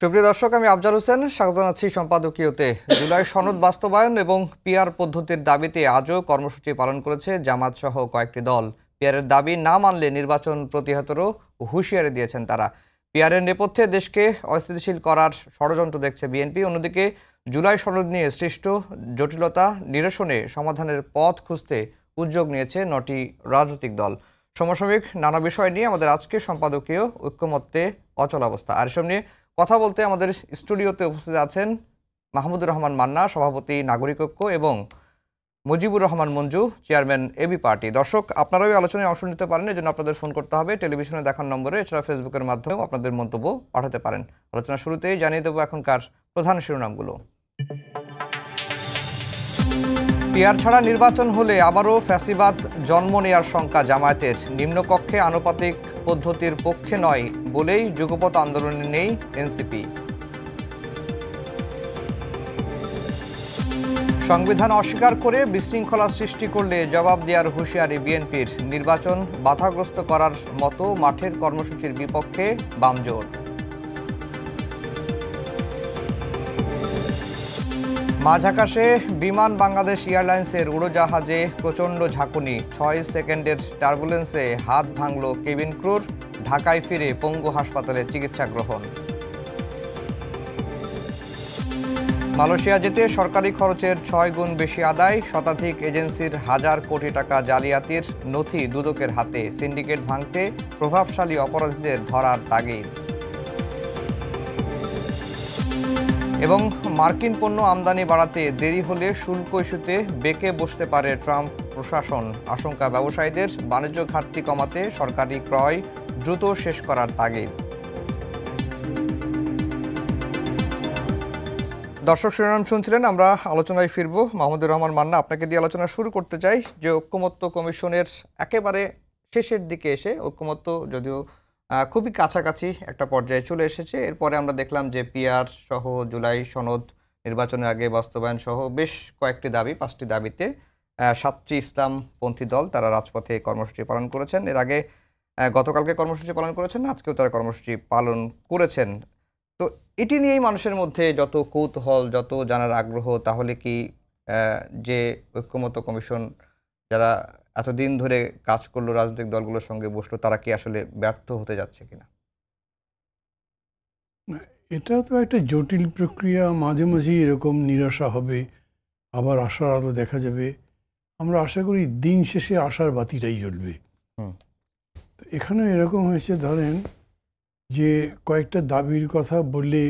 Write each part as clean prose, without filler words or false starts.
সুপ্রিয় দর্শক, আমি আফজাল হোসেন স্বাগত জানাচ্ছি সম্পাদকীয়তে। জুলাই সনদ বাস্তবায়ন এবং পিআর পদ্ধতির দাবিতে আজও কর্মসূচি পালন করেছে জামাত সহ কয়েকটি দল। পিআরের দাবি না মানলে নির্বাচন প্রতিহতেরও হুঁশিয়ারি দিয়েছেন তারা। পিআরের নেপথ্যে দেশকে অস্থিতিশীল করার ষড়যন্ত্র দেখছে বিএনপি। অন্যদিকে জুলাই সনদ নিয়ে সৃষ্ট জটিলতা নিরসনে সমাধানের পথ খুঁজতে উদ্যোগ নিয়েছে 9টি রাজনৈতিক দল। সমসাময়িক নানা বিষয় নিয়ে আমাদের আজকের সম্পাদকীয় ঐক্যমত্যে অচলাবস্থা। আর এসব নিয়ে কথা বলতে আমাদের স্টুডিওতে উপস্থিত আছেন মাহমুদুর রহমান মান্না, সভাপতি নাগরিক ঐক্য, এবং Mujibur Rahman Manju, chairman AB party. দর্শক, আপনারাও আলোচনায় অংশ নিতে পারেন, এজন্য আপনাদের ফোন করতে হবে টেলিভিশনে দেখার নম্বরে। এছাড়া ফেসবুকের মাধ্যমেও আপনাদের মন্তব্য পাঠাতে পারেন। আলোচনা শুরুতেই জানিয়ে দেবো এখনকার প্রধান শিরোনামগুলো। পিআর ছাড়া নির্বাচন হলে আবারও ফ্যাসিবাদ জন্ম নেয়ার শঙ্কা জামায়াতের। নিম্নকক্ষে আনুপাতিক পদ্ধতির পক্ষে নয় বলেই যুগপৎ আন্দোলনে নেই এনসিপি। সংবিধান অস্বীকার করে বিশৃঙ্খলা সৃষ্টি করলে জবাব দেওয়ার হুঁশিয়ারি বিএনপির। নির্বাচন বাধাগ্রস্ত করার মতো মাঠের কর্মসূচির বিপক্ষে বামজোট। মাঝ আকাশে বিমান বাংলাদেশ এয়ারলাইন্সের উড়োজাহাজে প্রচণ্ড ঝাঁকুনি, 6 সেকেন্ডের টার্বুলেন্সে হাত ভাঙল কেবিন ক্রুর। ঢাকায় ফিরে পঙ্গু হাসপাতালে চিকিৎসা গ্রহণ। মালয়েশিয়া যেতে সরকারি খরচের 6 গুণ বেশি আদায়, শতাধিক এজেন্সির হাজার কোটি টাকা জালিয়াতির নথি দুদকের হাতে। সিন্ডিকেট ভাঙতে প্রভাবশালী অপরাধীদের ধরার তাগিদ। এবং মার্কিন পণ্য আমদানি বাড়াতে দেরি হলে শুল্ক ইস্যুতে বেঁকে বসতে পারে ট্রাম্প প্রশাসন। আশঙ্কা ব্যবসায়ীদের। বাণিজ্য ঘাটতি কমাতে সরকারি ক্রয় দ্রুত শেষ করার তাগিদ। দর্শক, শিরোনাম শুনছিলেন, আমরা আলোচনায় ফিরব। মাহমুদুর রহমান মান্না, আপনাকে দিয়ে আলোচনা শুরু করতে চাই যে ঐক্যমত্য কমিশনের একেবারে শেষের দিকে এসে ঐক্যমত্য যদিও খুবই কাছাকাছি একটা পর্যায়ে চলে এসেছে। এরপরে আমরা দেখলাম যে পিআর সহ জুলাই সনদ নির্বাচনের আগে বাস্তবায়ন সহ বেশ কয়েকটি দাবি, 5টি দাবিতে 7টি ইসলামপন্থী দল তারা রাজপথে কর্মসূচি পালন করেছেন। এর আগে গতকালকে কর্মসূচি পালন করেছেন, আজকেও তারা কর্মসূচি পালন করেছেন। তো এটি নিয়েই মানুষের মধ্যে যত কৌতূহল, যত জানার আগ্রহ, তাহলে কি যে ঐক্যমত্য কমিশন যারা এতদিন ধরে কাজ করলো, রাজনৈতিক দলগুলোর সঙ্গে বসলো, তারা কি আসলে ব্যর্থ হতে যাচ্ছে কিনা? এটা তো একটা জটিল প্রক্রিয়া। মাঝে মাঝে এরকম নিরাশা হবে, আবার আশার আলো দেখা যাবে। আমরা আশা করি দিন শেষে আশার বাতিটাই জ্বলবে। এখানে এরকম হয়েছে, ধরেন যে কয়েকটা দাবির কথা বললে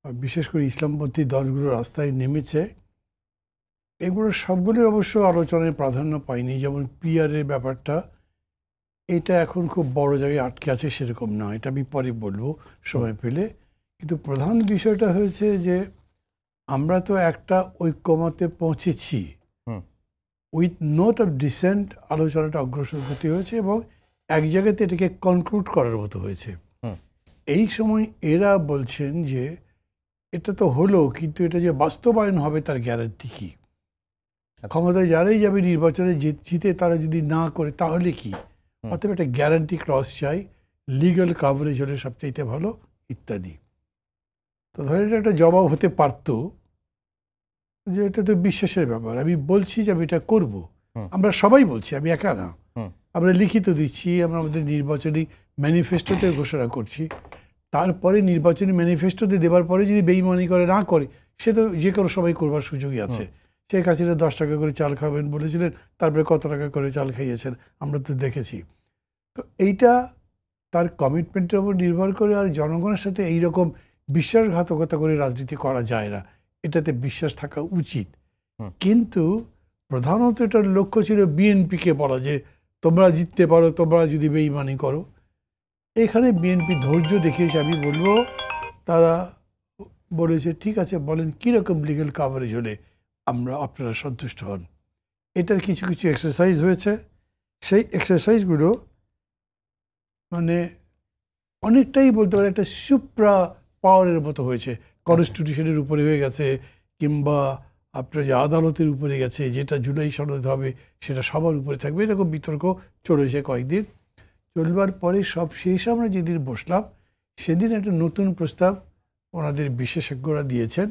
বিশেষ করে ইসলামপন্থী দলগুলো রাস্তায় নেমেছে, এগুলো সবগুলোই অবশ্য আলোচনায় প্রাধান্য পায়নি। যেমন পিআরের ব্যাপারটা, এটা এখন খুব বড় জায়গায় আটকে আছে সেরকম না, এটা আমি পরে বলবো সময় পেলে। কিন্তু প্রধান বিষয়টা হয়েছে যে আমরা তো একটা ঐক্যমতে পৌঁছেছি, উইথ নোট অফ ডিসেন্ট আলোচনাটা অগ্রসর করতে হয়েছে এবং এক জায়গাতে এটাকে কনক্লুড করার মতো হয়েছে। এই সময় এরা বলছেন যে এটা তো হলো, কিন্তু এটা যে বাস্তবায়ন হবে তার গ্যারান্টি কি? ক্ষমতায় যারাই যাবে নির্বাচনে জিতে তারা যদি না করে তাহলে কি? অতএব একটা গ্যারান্টি ক্লজ চাই, লিগ্যাল কাভারেজ হলে সবচাইতে ভালো, ইত্যাদি। তো ধরেন এটা একটা জবাব হতে পারত যে এটা তো বিশ্বাসের ব্যাপার, আমি বলছি যে আমি এটা করব, আমরা সবাই বলছি, আমি একা না, আমরা লিখিত দিচ্ছি, আমরা আমাদের নির্বাচনী ম্যানিফেস্টোতে ঘোষণা করছি। তারপরে নির্বাচনী ম্যানিফেস্টোতে দেওয়ার পরে যদি বেইমানি করে না করে, সে তো যে কোনো সবাই করবার সুযোগই আছে। শেখ হাসিনা 10 টাকা করে চাল খাবেন বলেছিলেন, তারপরে কত টাকা করে চাল খাইয়েছেন আমরা তো দেখেছি। তো এইটা তার কমিটমেন্টের উপর নির্ভর করে। আর জনগণের সাথে এইরকম বিশ্বাসঘাতকতা করে রাজনীতি করা যায় না, এটাতে বিশ্বাস থাকা উচিত। কিন্তু প্রধানত এটার লক্ষ্য ছিল বিএনপিকে বলা যে তোমরা জিততে পারো তোমরা যদি বেইমানি করো। এখানে বিএনপি ধৈর্য দেখিয়েছে, আমি বলবো। তারা বলেছে ঠিক আছে, বলেন কীরকম লিগ্যাল কাভারেজ হলে আপনারা সন্তুষ্ট হন। এটার কিছু কিছু এক্সারসাইজ হয়েছে, সেই এক্সারসাইজগুলো মানে অনেকটাই বলতে পারে একটা সুপ্রা পাওয়ারের মতো হয়েছে। কনস্টিটিউশনের উপরে হয়ে গেছে, কিংবা আপনার যে আদালতের উপরে গেছে, যেটা জুলাই সনদ হবে সেটা সবার উপরে থাকবে, এরকম বিতর্ক চলেছে কয়েকদিন। চলবার পরে সব শেষ আমরা যেদিন বসলাম সেদিন একটা নতুন প্রস্তাব ওনাদের বিশেষজ্ঞরা দিয়েছেন।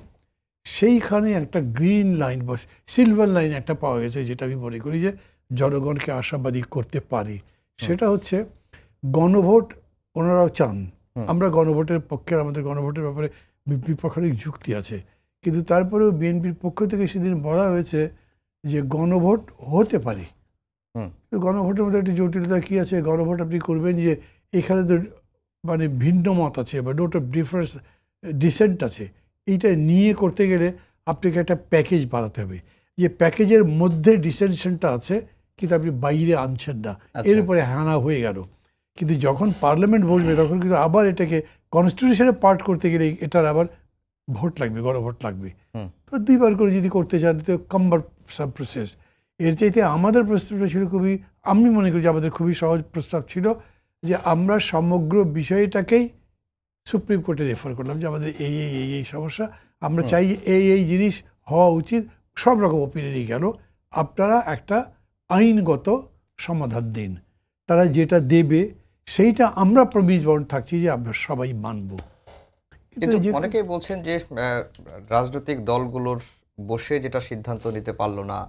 সেইখানে একটা গ্রিন লাইন বা সিলভার লাইন একটা পাওয়া গেছে, যেটা আমি মনে করি যে জনগণকে আশাবাদী করতে পারে। সেটা হচ্ছে গণভোট ওনারাও চান। আমরা গণভোটের পক্ষে, আমাদের গণভোটের ব্যাপারে বিপক্ষে যুক্তি আছে, কিন্তু তারপরেও বিএনপির পক্ষ থেকে সেদিন বলা হয়েছে যে গণভোট হতে পারে। গণভোটের মধ্যে একটা জটিলতা কি আছে? গণভোট আপনি করবেন যে এখানে তো মানে ভিন্ন মত আছে বা নোট অফ ডিফারেন্স, ডিসেন্ট আছে, এইটা নিয়ে করতে গেলে আপনাকে একটা প্যাকেজ বানাতে হবে, যে প্যাকেজের মধ্যে ডিসেনশনটা আছে কিন্তু আপনি বাইরে আনছেন না, এর উপরে হানা হয়ে গেল। কিন্তু যখন পার্লামেন্ট বসবে তখন কিন্তু আবার এটাকে কনস্টিটিউশনে পার্ট করতে গেলে এটার আবার ভোট লাগবে, গণভোট লাগবে। তো দুইবার করে যদি করতে চান তো কাম্বার সাব প্রসেস। এর চাইতে আমাদের প্রস্তাবটা ছিল খুবই, আমি মনে করি যে আমাদের খুবই সহজ প্রস্তাব ছিল, যে আমরা সমগ্র বিষয়টাকেই সুপ্রিম কোর্টে রেফার করলাম যে আমাদের এই এই এই এই সমস্যা, আমরা চাই এই এই জিনিস হওয়া উচিত। সব রকম ওপিনিয়নই গেল, আপনারা একটা আইনগত সমাধান দিন। তারা যেটা দেবে সেইটা আমরা প্রমিস বন্ড থাকছি যে আমরা সবাই মানব। কিন্তু অনেকেই বলছেন যে রাজনৈতিক দলগুলোর বসে যেটা সিদ্ধান্ত নিতে পারলো না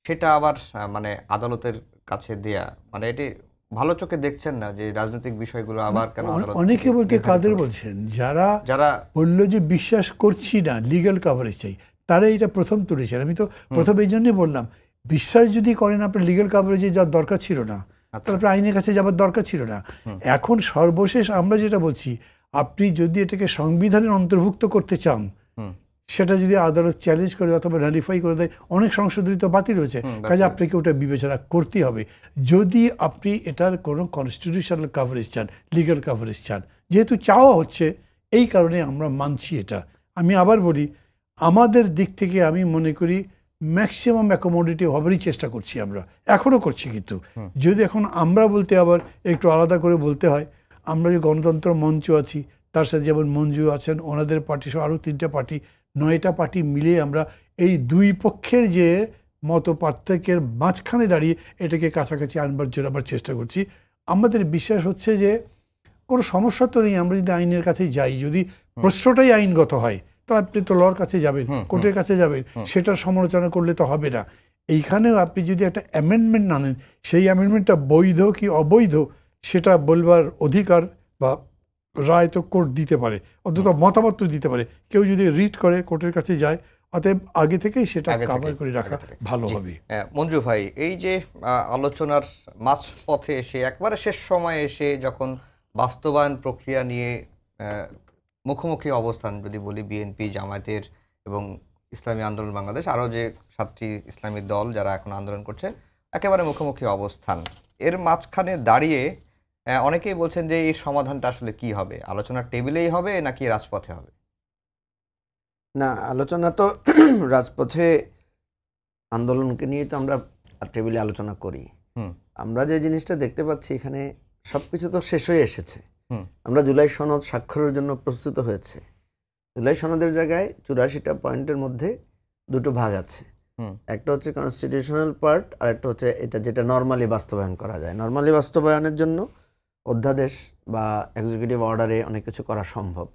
সেটা আবার মানে আদালতের কাছে দেয়া, মানে এটি ভালো চোখে দেখছেন না যে রাজনৈতিক বিষয়গুলো আবার কেন আদালত? অনেকে বলতে কাদের বলছেন? যারা যারা বললো যে বিশ্বাস করছি না, লিগ্যাল কভারেজ চাই, তারা এটা প্রথম তুলেছেন। আমি তো প্রথম এই জন্যই বললাম, বিশ্বাস যদি করেন আপনার লিগ্যাল কভারেজে যাওয়ার দরকার ছিল না, তাহলে আপনার আইনের কাছে যাবার দরকার ছিল না। এখন সর্বশেষ আমরা যেটা বলছি, আপনি যদি এটাকে সংবিধানের অন্তর্ভুক্ত করতে চান, সেটা যদি আদালত চ্যালেঞ্জ করে অথবা র্যাটিফাই করে দেয়, অনেক সংশোধনী তো বাতিল হয়েছে, কাজে আপনাকে ওটা বিবেচনা করতেই হবে। যদি আপনি এটার কোনো কনস্টিটিউশনাল কভারেজ চান, লিগ্যাল কভারেজ চান, যেহেতু চাওয়া হচ্ছে, এই কারণে আমরা মানছি এটা। আমি আবার বলি, আমাদের দিক থেকে আমি মনে করি ম্যাক্সিমাম অ্যাকোমোডেটিভ হবারই চেষ্টা করছি, আমরা এখনও করছি। কিন্তু যদি এখন আমরা বলতে আবার একটু আলাদা করে বলতে হয়, আমরা যে গণতন্ত্র মঞ্চ আছি, তার সাথে যেমন মঞ্জু আছেন, ওনাদের পার্টি সহ আরও 3টা পার্টি, 9টা পার্টি মিলে আমরা এই দুই পক্ষের যে মত পার্থক্যের মাঝখানে দাঁড়িয়ে এটাকে কাছাকাছি আনবার জন্য আবার চেষ্টা করছি। আমাদের বিশ্বাস হচ্ছে যে কোনো সমস্যা তো নেই, আমরা যদি আইনের কাছে যাই, যদি প্রশ্নটাই আইনগত হয়, তো আপনি তো লর কাছে যাবেন, কোর্টের কাছে যাবেন, সেটার সমালোচনা করলে তো হবে না। এইখানেও আপনি যদি একটা অ্যামেন্ডমেন্ট আনেন, সেই অ্যামেন্ডমেন্টটা বৈধ কি অবৈধ সেটা বলবার অধিকার বা রায় তো কোর্ট দিতে পারে, অন্তত মতামত তো দিতে পারে। কেউ যদি রিট করে কোর্টের কাছে যায়, অতএব আগে থেকেই সেটা কভার করে রাখা ভালো হবে। মঞ্জু ভাই, এই যে আলোচনার মাঝপথে এসে একবারে শেষ সময়ে এসে যখন বাস্তবায়ন প্রক্রিয়া নিয়ে মুখোমুখি অবস্থান, যদি বলি বিএনপি, জামায়াতের এবং ইসলামী আন্দোলন বাংলাদেশ, আরও যে 7টি ইসলামী দল যারা এখন আন্দোলন করছে, একেবারে মুখোমুখি অবস্থান, এর মাঝখানে দাঁড়িয়ে অনেকেই বলছেন যে এর সমাধানটা আসলে কি হবে? আলোচনার টেবিলেই হবে নাকি রাজপথে হবে? না, আলোচনা তো রাজপথে, আন্দোলনকে নিয়ে তো আমরা টেবিলে আলোচনা করি। আমরা যে জিনিসটা দেখতে পাচ্ছি এখানে, সবকিছু তো শেষ হয়ে এসেছে। আমরা জুলাই সনদ স্বাক্ষরের জন্য প্রস্তুত হয়েছে। জুলাই সনদের জায়গায় 84টা পয়েন্টের মধ্যে 2টো ভাগ আছে। একটা হচ্ছে কনস্টিটিউশনাল পার্ট, আর একটা হচ্ছে এটা যেটা নর্মালি বাস্তবায়ন করা যায়। নর্মালি বাস্তবায়নের জন্য অধ্যাদেশ বা এক্সিকিউটিভ অর্ডারে অনেক কিছু করা সম্ভব।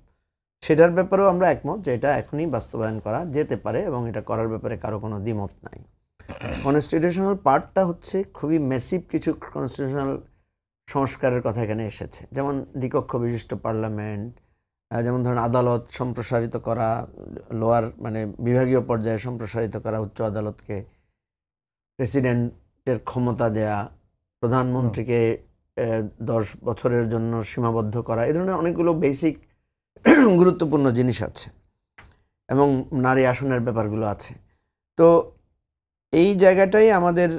সেটার ব্যাপারেও আমরা একমত যে এটা এখনই বাস্তবায়ন করা যেতে পারে এবং এটা করার ব্যাপারে কারো কোনো দ্বিমত নাই। কনস্টিটিউশনাল পার্টটা হচ্ছে খুবই ম্যাসিভ কিছু কনস্টিটিউশনাল সংস্কারের কথা এখানে এসেছে, যেমন দ্বিকক্ষ বিশিষ্ট পার্লামেন্ট, যেমন ধরুন আদালত সম্প্রসারিত করা, লোয়ার মানে বিভাগীয় পর্যায়ে সম্প্রসারিত করা উচ্চ আদালতকে, প্রেসিডেন্টের ক্ষমতা দেয়া, প্রধানমন্ত্রীকে 10 বছরের জন্য সীমাবদ্ধ করা, এই ধরনের অনেকগুলো বেসিক গুরুত্বপূর্ণ জিনিস আছে এবং নারী আসনের ব্যাপারগুলো আছে। তো এই জায়গাটাই আমাদের,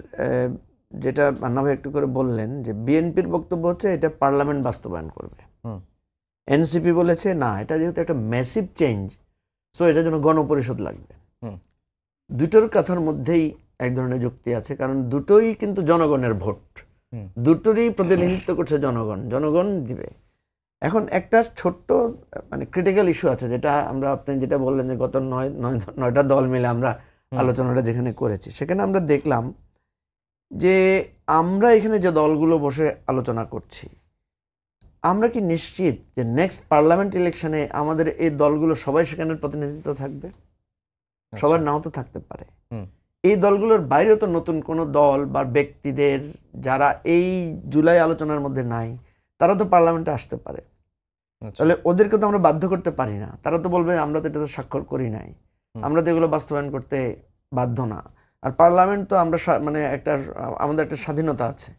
যেটা মান্না ভাই একটু করে বললেন, যে বিএনপির বক্তব্য হচ্ছে এটা পার্লামেন্ট বাস্তবায়ন করবে। এনসিপি বলেছে না, এটা যেহেতু একটা ম্যাসিভ চেঞ্জ, সো এটার জন্য গণপরিষদ লাগবে। দুটোর কথার মধ্যেই এক ধরনের যুক্তি আছে, কারণ দুটোই কিন্তু জনগণের ভোট, দুটোরই প্রতিনিধিত্ব করছে জনগণ, জনগণ দিবে। এখন একটা ছোট্ট মানে ক্রিটিক্যাল ইস্যু আছে, যেটা আমরা, আপনি যেটা বললেন যে গত 9টা দল মিলে আমরা আলোচনাটা যেখানে করেছি, সেখানে আমরা দেখলাম যে আমরা এখানে যে দলগুলো বসে আলোচনা করছি, আমরা কি নিশ্চিত যে নেক্সট পার্লামেন্ট ইলেকশনে আমাদের এই দলগুলো সবাই সেখানে প্রতিনিধিত্ব থাকবে? সবার নাও তো থাকতে পারে। এই দলগুলোর বাইরেও তো নতুন কোনো দল বা ব্যক্তিদের যারা এই জুলাই আলোচনার মধ্যে নাই, তারা তো পার্লামেন্টে আসতে পারে। তাহলে ওদেরকে তো আমরা বাধ্য করতে পারি না। তারা তো বলবে আমরা তো এটাতে স্বাক্ষর করি নাই, আমরা তো এগুলো বাস্তবায়ন করতে বাধ্য না। আর পার্লামেন্ট তো আমরা মানে আমাদের একটা স্বাধীনতা আছে।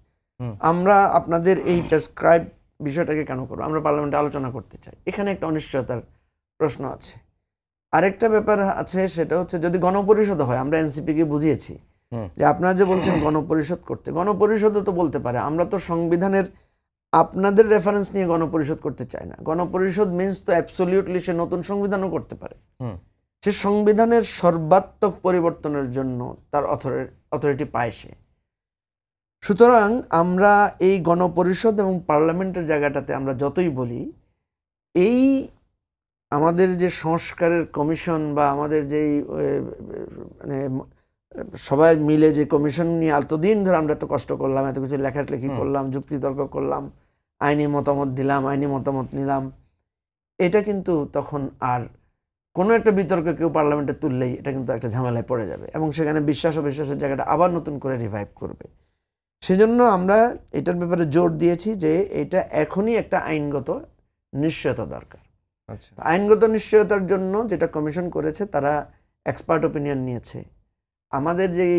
আমরা আপনাদের এই প্রেসক্রাইব বিষয়টাকে কেন করবো? আমরা পার্লামেন্টে আলোচনা করতে চাই। এখানে একটা অনিশ্চয়তার প্রশ্ন আছে। আরেকটা ব্যাপার আছে, সেটা হচ্ছে যদি গণপরিষদ হয়, আমরা এনসিপিকে বুঝিয়েছি যে আপনারা যে বলছেন গণপরিষদ করতে, গণপরিষদও তো বলতে পারে আমরা তো সংবিধানের আপনাদের রেফারেন্স নিয়ে গণপরিষদ করতে চাই না। গণপরিষদ মিন্স তো অ্যাবসলিউটলি সে নতুন সংবিধানও করতে পারে। সে সংবিধানের সর্বাত্মক পরিবর্তনের জন্য তার অথরিটি পায় সে। সুতরাং আমরা এই গণপরিষদ এবং পার্লামেন্টের জায়গাটাতে আমরা যতই বলি, এই আমাদের যে সংস্কারের কমিশন বা আমাদের যেই মানে সবাই মিলে যে কমিশন নিয়ে এতদিন ধরে আমরা এত কষ্ট করলাম, এত কিছু লেখালেখি করলাম, যুক্তিতর্ক করলাম, আইনি মতামত দিলাম, আইনি মতামত নিলাম, এটা কিন্তু তখন আর কোনো একটা বিতর্ক কেউ পার্লামেন্টে তুললেই এটা কিন্তু একটা ঝামেলায় পড়ে যাবে এবং সেখানে বিশ্বাস অবিশ্বাসের জায়গাটা আবার নতুন করে রিভাইভ করবে। সেজন্য আমরা এটার ব্যাপারে জোর দিয়েছি যে এটা এখনই একটা আইনগত নিশ্চয়তা দরকার। আইনগত নিশ্চয়তার জন্য যেটা কমিশন করেছে, তারা এক্সপার্ট ওপিনিয়ন নিয়েছে। আমাদের যেই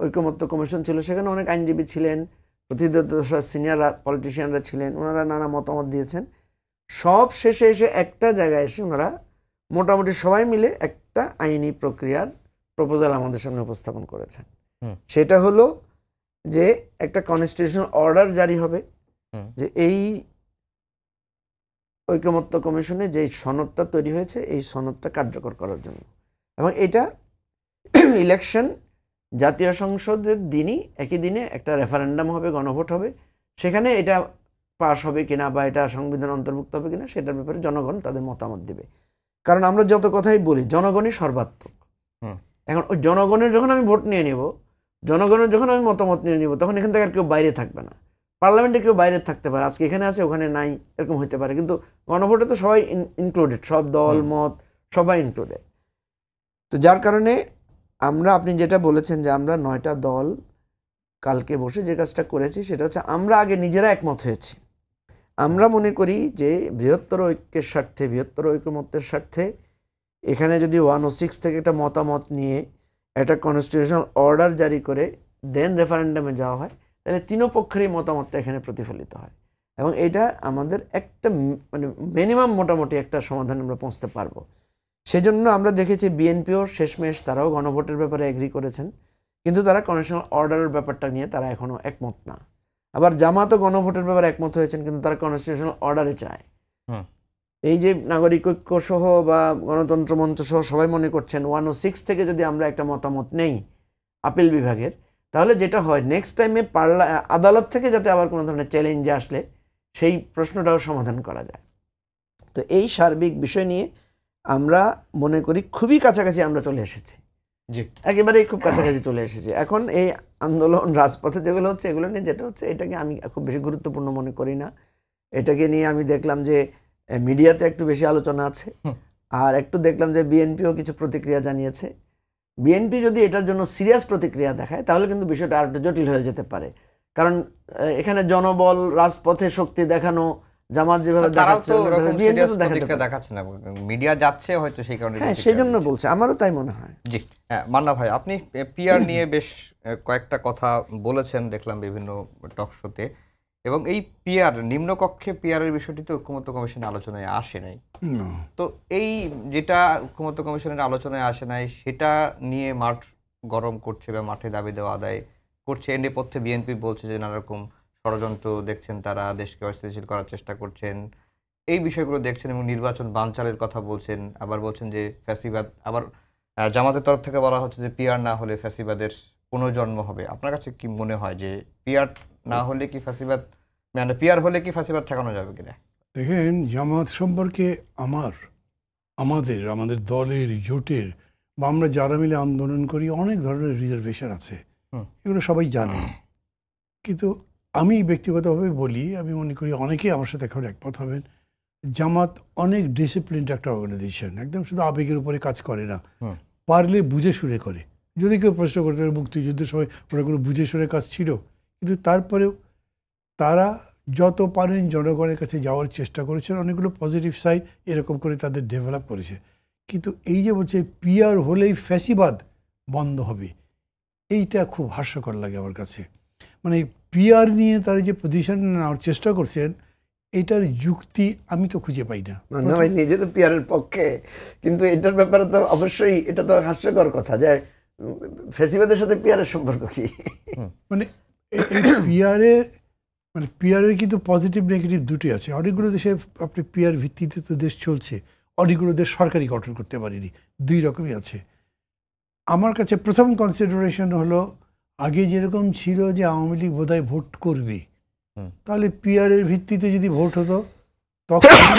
ঐকমত্য কমিশন ছিল সেখানে অনেক আইনজীবী ছিলেন, প্রতিদ্বন্দ্বী সিনিয়র পলিটিশিয়ানরা ছিলেন, ওনারা নানা মতামত দিয়েছেন। সব শেষে এসে একটা জায়গায় এসে ওনারা মোটামুটি সবাই মিলে একটা আইনি প্রক্রিয়ার প্রপোজাল আমাদের সামনে উপস্থাপন করেছেন। সেটা হলো যে একটা কনস্টিটিউশনাল অর্ডার জারি হবে যে এই ঐকমত্য কমিশনে যে সনদটা তৈরি হয়েছে এই সনদটা কার্যকর করার জন্য, এবং এটা ইলেকশন জাতীয় সংসদের দিনই একই দিনে একটা রেফারেন্ডাম হবে, গণভোট হবে, সেখানে এটা পাস হবে কিনা বা এটা সংবিধান অন্তর্ভুক্ত হবে কিনা সেটার ব্যাপারে জনগণ তাদের মতামত দিবে। কারণ আমরা যত কথাই বলি জনগণই সর্বাত্মক। এখন ওই জনগণের যখন আমি ভোট নিয়ে নেব, জনগণের যখন আমি মতামত নিয়ে নিব, তখন এখান থেকে আর কেউ বাইরে থাকবে না। পার্লামেন্টে কেউ বাইরে থাকতে পারে, আজকে এখানে আছে ওখানে নাই, এরকম হতে পারে, কিন্তু গণভোটে তো সবাই ইনক্লুডেড, সব দল মত সবাই ইনক্লুডেড। তো যার কারণে আমরা, আপনি যেটা বলেছেন যে আমরা 9টা দল কালকে বসে যে কাজটা করেছি সেটা হচ্ছে আমরা আগে নিজেরা একমত হয়েছি। আমরা মনে করি যে বৃহত্তর ঐক্যের স্বার্থে, বৃহত্তর ঐকমত্যের স্বার্থে এখানে যদি 106 থেকে একটা মতামত নিয়ে একটা কনস্টিটিউশনাল অর্ডার জারি করে দেন রেফারেন্ডামে যাওয়া হয়, তাহলে তিনও পক্ষেরই মতামতটা এখানে প্রতিফলিত হয় এবং এটা আমাদের একটা মানে মিনিমাম মোটামুটি একটা সমাধান আমরা পৌঁছতে পারবো। সেজন্য আমরা দেখেছি বিএনপিও শেষমেশ তারাও গণভোটের ব্যাপারে এগ্রি করেছেন, কিন্তু তারা কনস্টিটিউশনাল অর্ডারের ব্যাপারটা নিয়ে তারা এখনও একমত না। আবার জামাতও গণভোটের ব্যাপারে একমত হয়েছেন, কিন্তু তারা কনস্টিটিউশনাল অর্ডারে চায়। এই যে নাগরিক ঐক্য সহ বা গণতন্ত্র মঞ্চ সহ সবাই মনে করছেন 106 থেকে যদি আমরা একটা মতামত নেই আপিল বিভাগের, তাহলে যেটা হয় নেক্সট টাইমে আদালত থেকে যাতে আবার কোনো ধরনের চ্যালেঞ্জে আসলে সেই প্রশ্নটাও সমাধান করা যায়। তো এই সার্বিক বিষয় নিয়ে আমরা মনে করি খুবই কাছাকাছি আমরা চলে এসেছি, একেবারেই খুব কাছাকাছি চলে এসেছি। এখন এই আন্দোলন রাজপথে যেগুলো হচ্ছে এগুলো নিয়ে যেটা হচ্ছে, এটাকে আমি খুব বেশি গুরুত্বপূর্ণ মনে করি না। এটাকে নিয়ে আমি দেখলাম যে মিডিয়াতে একটু বেশি আলোচনা আছে, আর একটু দেখলাম যে বিএনপিও কিছু প্রতিক্রিয়া জানিয়েছে। বিএনপি যদি এটার জন্য সিরিয়াস প্রতিক্রিয়া দেখায় তাহলে কিন্তু বিষয়টা আর একটু জটিল হয়ে যেতে পারে, কারণ এখানে জনবল, রাজপথে শক্তি দেখানো, জামাত যেভাবে দেখাচ্ছে দেখাচ্ছে না, মিডিয়া যাচ্ছে হয়তো সেই কারণে। হ্যাঁ, সেই জন্য বলছে, আমারও তাই মনে হয়। জি মান্না ভাই, আপনি পিআর নিয়ে বেশ কয়েকটা কথা বলেছেন দেখলাম বিভিন্ন টক শোতে, এবং এই পিআর নিম্নকক্ষে পিআরের বিষয়টি তো ঐকমত্য কমিশনের আলোচনায় আসে নাই। তো এই যেটা ঐকমত্য কমিশনের আলোচনায় আসে নাই সেটা নিয়ে মাঠ গরম করছে বা মাঠে দাবি দেওয়া আদায় করছে। এর নেপথ্যে বিএনপি বলছে যে নানা রকম ষড়যন্ত্র দেখছেন, তারা দেশকে অস্থিতিশীল করার চেষ্টা করছেন, এই বিষয়গুলো দেখছেন এবং নির্বাচন বানচালের কথা বলছেন। আবার বলছেন যে ফ্যাসিবাদ, আবার জামাতের তরফ থেকে বলা হচ্ছে যে পিআর না হলে ফ্যাসিবাদের পুনর্জন্ম হবে। আপনার কাছে কি মনে হয় যে পিআর না হলে কি ফ্যাসিবাদ, মানে পিআর হলে কি ফ্যাসিবাদ ঠেকানো যাবে কিনা? দেখেন, জামাত সম্পর্কে আমাদের দলের, জোটের বা আমরা যারা মিলে আন্দোলন করি অনেক ধরনের রিজার্ভেশন আছে, এগুলো সবাই জানে। কিন্তু আমি ব্যক্তিগতভাবে বলি, আমি মনে করি অনেকেই আমার সাথে এখন একমত হবেন, জামাত অনেক ডিসিপ্লিনড একটা অর্গানাইজেশন, একদম শুধু আবেগের উপরে কাজ করে না, পারলে বুঝে শুনে করে। যদি কেউ প্রশ্ন করতে পারে মুক্তিযুদ্ধের সময় ওরা কোনো বুঝে শুনে কাজ ছিল, কিন্তু তারপরেও তারা যত পারেন জনগণের কাছে যাওয়ার চেষ্টা করেছেন, অনেকগুলো পজিটিভ সাইড এরকম করে তাদের ডেভেলপ করেছে। কিন্তু এই যে বলছে পিআর হলেই ফ্যাসিবাদ বন্ধ হবে, এইটা খুব হাস্যকর লাগে আমার কাছে। মানে পিআর নিয়ে তারা যে পজিশন নেওয়ার চেষ্টা করছেন, এটার যুক্তি আমি তো খুঁজে পাই না। না ভাই, নিজে তো পিআরের পক্ষে, কিন্তু এটার ব্যাপারে তো অবশ্যই এটা তো হাস্যকর কথা যে ফেসিবাদের সাথে পিআরের সম্পর্ক কি? মানে পিআরের মানে পিআরের কিন্তু পজিটিভ নেগেটিভ দুটোই আছে। অনেকগুলো দেশে আপনি পিআর ভিত্তিতে তো দেশ চলছে, অনেকগুলো দেশ সরকারি গঠন করতে পারেনি, দুই রকমই আছে। আমার কাছে প্রথম কনসিডারেশন হলো, আগে যেরকম ছিল যে আওয়ামী লীগ বোধহয় ভোট করবে, তাহলে পিআরের ভিত্তিতে যদি ভোট হতো তখন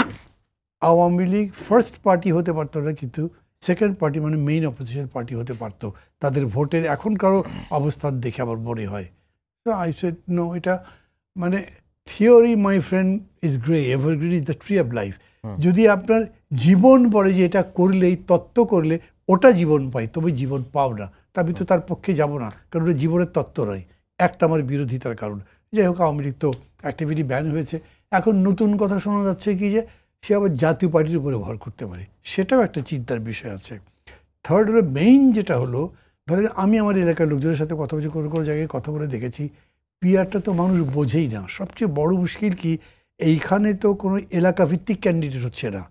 আওয়ামী লীগ ফার্স্ট পার্টি হতে পারতো না, কিন্তু সেকেন্ড পার্টি মানে মেইন অপোজিশন পার্টি হতে পারতো তাদের ভোটের এখনকারও অবস্থান দেখে আমার মনে হয়। তো আই সেড নো, এটা মানে theory my friend is grey, evergreen is the tree of life. যদি আপনার জীবন বলে যে এটা করলেই, তত্ত্ব করলে ওটা জীবন পাই, তবে জীবন পাও না, তা আমি তো তার পক্ষে যাব না, কারণ ওটা জীবনের তত্ত্ব নয়, একটা আমার বিরোধিতার কারণ। যাই হোক, আওয়ামী লীগ তো অ্যাক্টিভিটি ব্যান হয়েছে। এখন নতুন কথা শোনা যাচ্ছে কি যে সে আবার জাতীয় পার্টির উপরে ভর করতে পারে, সেটাও একটা চিন্তার বিষয় আছে। থার্ড হলো মেইন যেটা হলো, ধরেন আমি আমার এলাকার লোকজনের সাথে কথা বলছি, কোনো কোনো জায়গায় কথা বলে দেখেছি, পিআরটা তো মানুষ বোঝেই না। সবচেয়ে বড় মুশকিল কি, এইখানে তো কোনো এলাকা ভিত্তিক ক্যান্ডিডেট হচ্ছে না,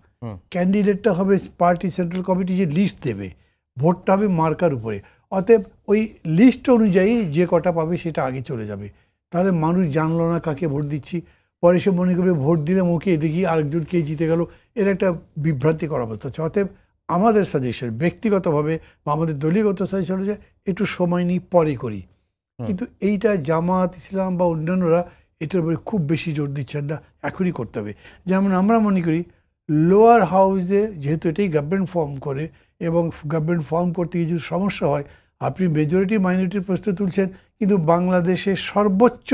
ক্যান্ডিডেটটা হবে পার্টি সেন্ট্রাল কমিটি যে লিস্ট দেবে, ভোটটা হবে মার্কার উপরে। অতএব ওই লিস্ট অনুযায়ী যে কটা পাবে সেটা আগে চলে যাবে। তাহলে মানুষ জানলো না কাকে ভোট দিচ্ছি, পরে সে মনে করবে ভোট দিলে ওকে দেখি আরেকজন কে জিতে গেল, এর একটা বিভ্রান্তিকর অবস্থা আছে। অতএব আমাদের সাজেশন ব্যক্তিগতভাবে বা আমাদের দলীয়গত সাজেশন হচ্ছে একটু সময় নিই, পরে করি। কিন্তু এইটা জামাত ইসলাম বা অন্যান্যরা এটার উপরে খুব বেশি জোর দিচ্ছেন না, এখনই করতে হবে। যেমন আমরা মনে করি লোয়ার হাউসে যেহেতু এটাই গভর্নমেন্ট ফর্ম করে, এবং গভর্নমেন্ট ফর্ম করতে গিয়ে যদি সমস্যা হয়, আপনি মেজরিটি মাইনরিটির প্রশ্ন তুলছেন, কিন্তু বাংলাদেশে সর্বোচ্চ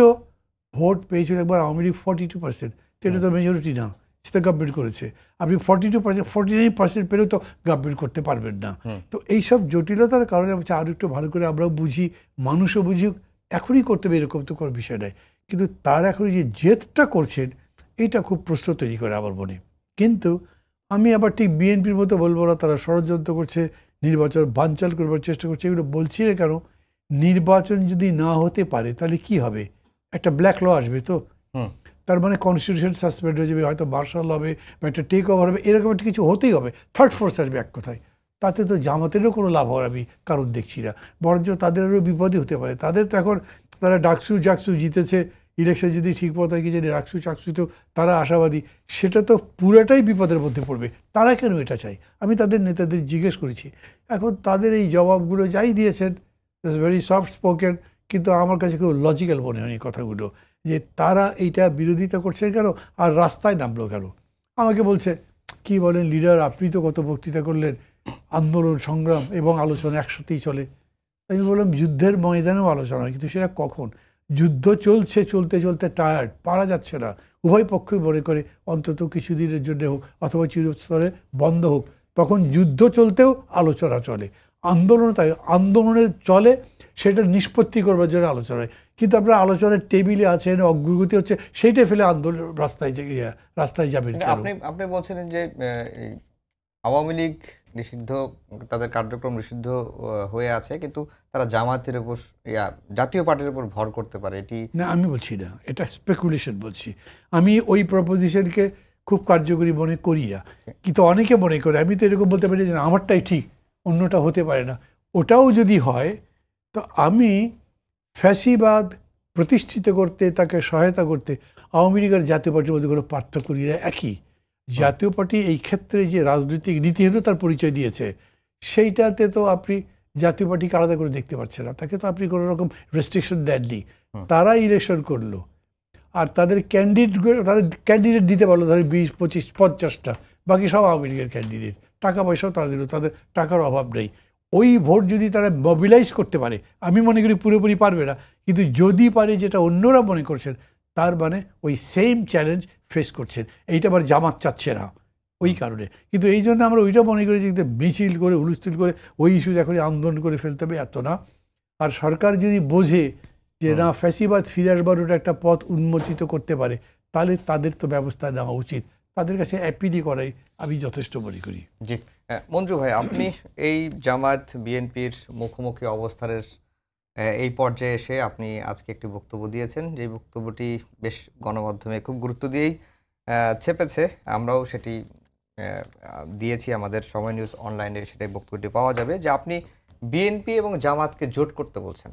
ভোট পেয়েছিল একবার আওয়ামী লীগ 42%, তো এটা তো মেজরিটি না, সেটা গভর্নমেন্ট করেছে। আপনি 42%, 49% পেলেও তো গভর্নমেন্ট করতে পারবেন না। তো এইসব জটিলতার কারণে আরও একটু ভালো করে আমরাও বুঝি, মানুষও বুঝি, এখনই করতে হবে এরকম তো কোনো বিষয় নয়। কিন্তু তার এখন যে জেদটা করছেন, এইটা খুব প্রশ্ন তৈরি করে আমার মনে। কিন্তু আমি আবার ঠিক বিএনপির মতো বলবো না তারা ষড়যন্ত্র করছে, নির্বাচন বানচাল করবার চেষ্টা করছে, এগুলো বলছি না। কেন, নির্বাচন যদি না হতে পারে তাহলে কি হবে, একটা ব্ল্যাক ল আসবে, তো তার মানে কনস্টিটিউশন সাসপেন্ড হয়ে যাবে, হয়তো মার্শাল হবে বা একটা টেক ওভার হবে, এরকম একটা কিছু হতেই হবে, থার্ড ফোর্স আসবে এক কথায়। তাতে তো জামাতেরও কোনো লাভ হওয়ার আমি কারণ দেখছি না, বরঞ্চ তাদেরও বিপদই হতে পারে। তাদের তো এখন তারা ডাকসু জাকসু জিতেছে, ইলেকশন যদি ঠিক মতো হয় কি জানি, ডাকসু চাকসু তো তারা আশাবাদী, সেটা তো পুরাটাই বিপদের মধ্যে পড়বে। তারা কেন এটা চাই, আমি তাদের নেতাদের জিজ্ঞেস করেছি। এখন তাদের এই জবাবগুলো যাই দিয়েছেন, ভেরি সফট স্পোকেন, কিন্তু আমার কাছে খুব লজিক্যাল মনে হয়নি কথাগুলো, যে তারা এইটা বিরোধিতা করছেন কেন আর রাস্তায় নামলো কেন। আমাকে বলছে, কি বলেন লিডার, আপনি তো কত বক্তৃতা করলেন, আন্দোলন সংগ্রাম এবং আলোচনা একসাথেই চলে। আমি বললাম যুদ্ধের ময়দানেও আলোচনা হয়, কিন্তু সেটা কখন, যুদ্ধ চলছে, চলতে চলতে টায়ার্ড, পারা যাচ্ছে না, উভয় পক্ষই মনে করে অন্তত কিছুদিনের জন্য হোক অথবা চিরস্তরে বন্ধ হোক, তখন যুদ্ধ চলতেও আলোচনা চলে। আন্দোলন তাই, আন্দোলনের চলে, সেটা নিষ্পত্তি করবার জন্য আলোচনা হয়। কিন্তু আপনারা আলোচনার টেবিলে আছেন, অগ্রগতি হচ্ছে, সেইটা ফেলে আন্দোলন রাস্তায় যাবেন। আপনি বলছিলেন যে আওয়ামী লীগ নিষিদ্ধ, তাদের কার্যক্রম নিষিদ্ধ হয়ে আছে, কিন্তু তারা জামাতের উপর, জাতীয় পার্টির উপর ভর করতে পারে, এটি না, আমি বলছি না, এটা স্পেকুলেশন বলছি। আমি ওই প্রপোজিশনকে খুব কার্যকরী মনে করি না, কিন্তু অনেকে মনে করে। আমি তো এরকম বলতে পারি যে আমারটাই ঠিক, অন্যটা হতে পারে না। ওটাও যদি হয়, তো আমি ফ্যাসিবাদ প্রতিষ্ঠিত করতে, তাকে সহায়তা করতে আওয়ামী লীগ আর জাতীয় পার্টির মধ্যে কোনো পার্থক্য করি না, একই। জাতীয় পার্টি এই ক্ষেত্রে যে রাজনৈতিক নীতিহীনতার পরিচয় দিয়েছে, সেইটাতে তো আপনি জাতীয় পার্টিকে আলাদা করে দেখতে পাচ্ছেন না, তাকে তো আপনি কোনো রকম রেস্ট্রিকশন দেননি। তারা ইলেকশন করলো, আর তাদের ক্যান্ডিডেট দিতে পারলো ধরেন 20, 25, 50টা, বাকি সব আওয়ামী লীগের ক্যান্ডিডেট, টাকা পয়সাও তারা দিল, তাদের টাকার অভাব নেই। ওই ভোট যদি তারা মোবিলাইজ করতে পারে, আমি মনে করি পুরোপুরি পারবে না, কিন্তু যদি পারে, যেটা অন্যরা মনে করছেন, তার মানে ওই সেম চ্যালেঞ্জ ফেস করছেন। এইটা আবার জামাত চাচ্ছে না ওই কারণে। কিন্তু এই জন্য আমরা ওইটা মনে করি যে মিছিল করে হুলস্থুল করে ওই ইস্যু এখন আন্দোলন করে ফেলতে হবে, এত না। আর সরকার যদি বোঝে যে না, ফ্যাসিবাদ ফিরে আসবার ওটা একটা পথ উন্মোচিত করতে পারে, তাহলে তাদের তো ব্যবস্থা নেওয়া উচিত। তাদের কাছে অ্যাপিলই করাই আমি যথেষ্ট মনে করি। জি, মঞ্জু ভাই, আপনি এই জামাত বিএনপির মুখোমুখি অবস্থানের এই পর্যায়ে এসে আপনি আজকে একটি বক্তব্য দিয়েছেন, যে বক্তব্যটি বেশ গণমাধ্যমে খুব গুরুত্ব দিয়েই ছেপেছে। আমরাও সেটি দিয়েছি আমাদের সময় নিউজ অনলাইনে, সেটাই বক্তব্যটি পাওয়া যাবে, যে আপনি বিএনপি এবং জামাতকে জোট করতে বলছেন।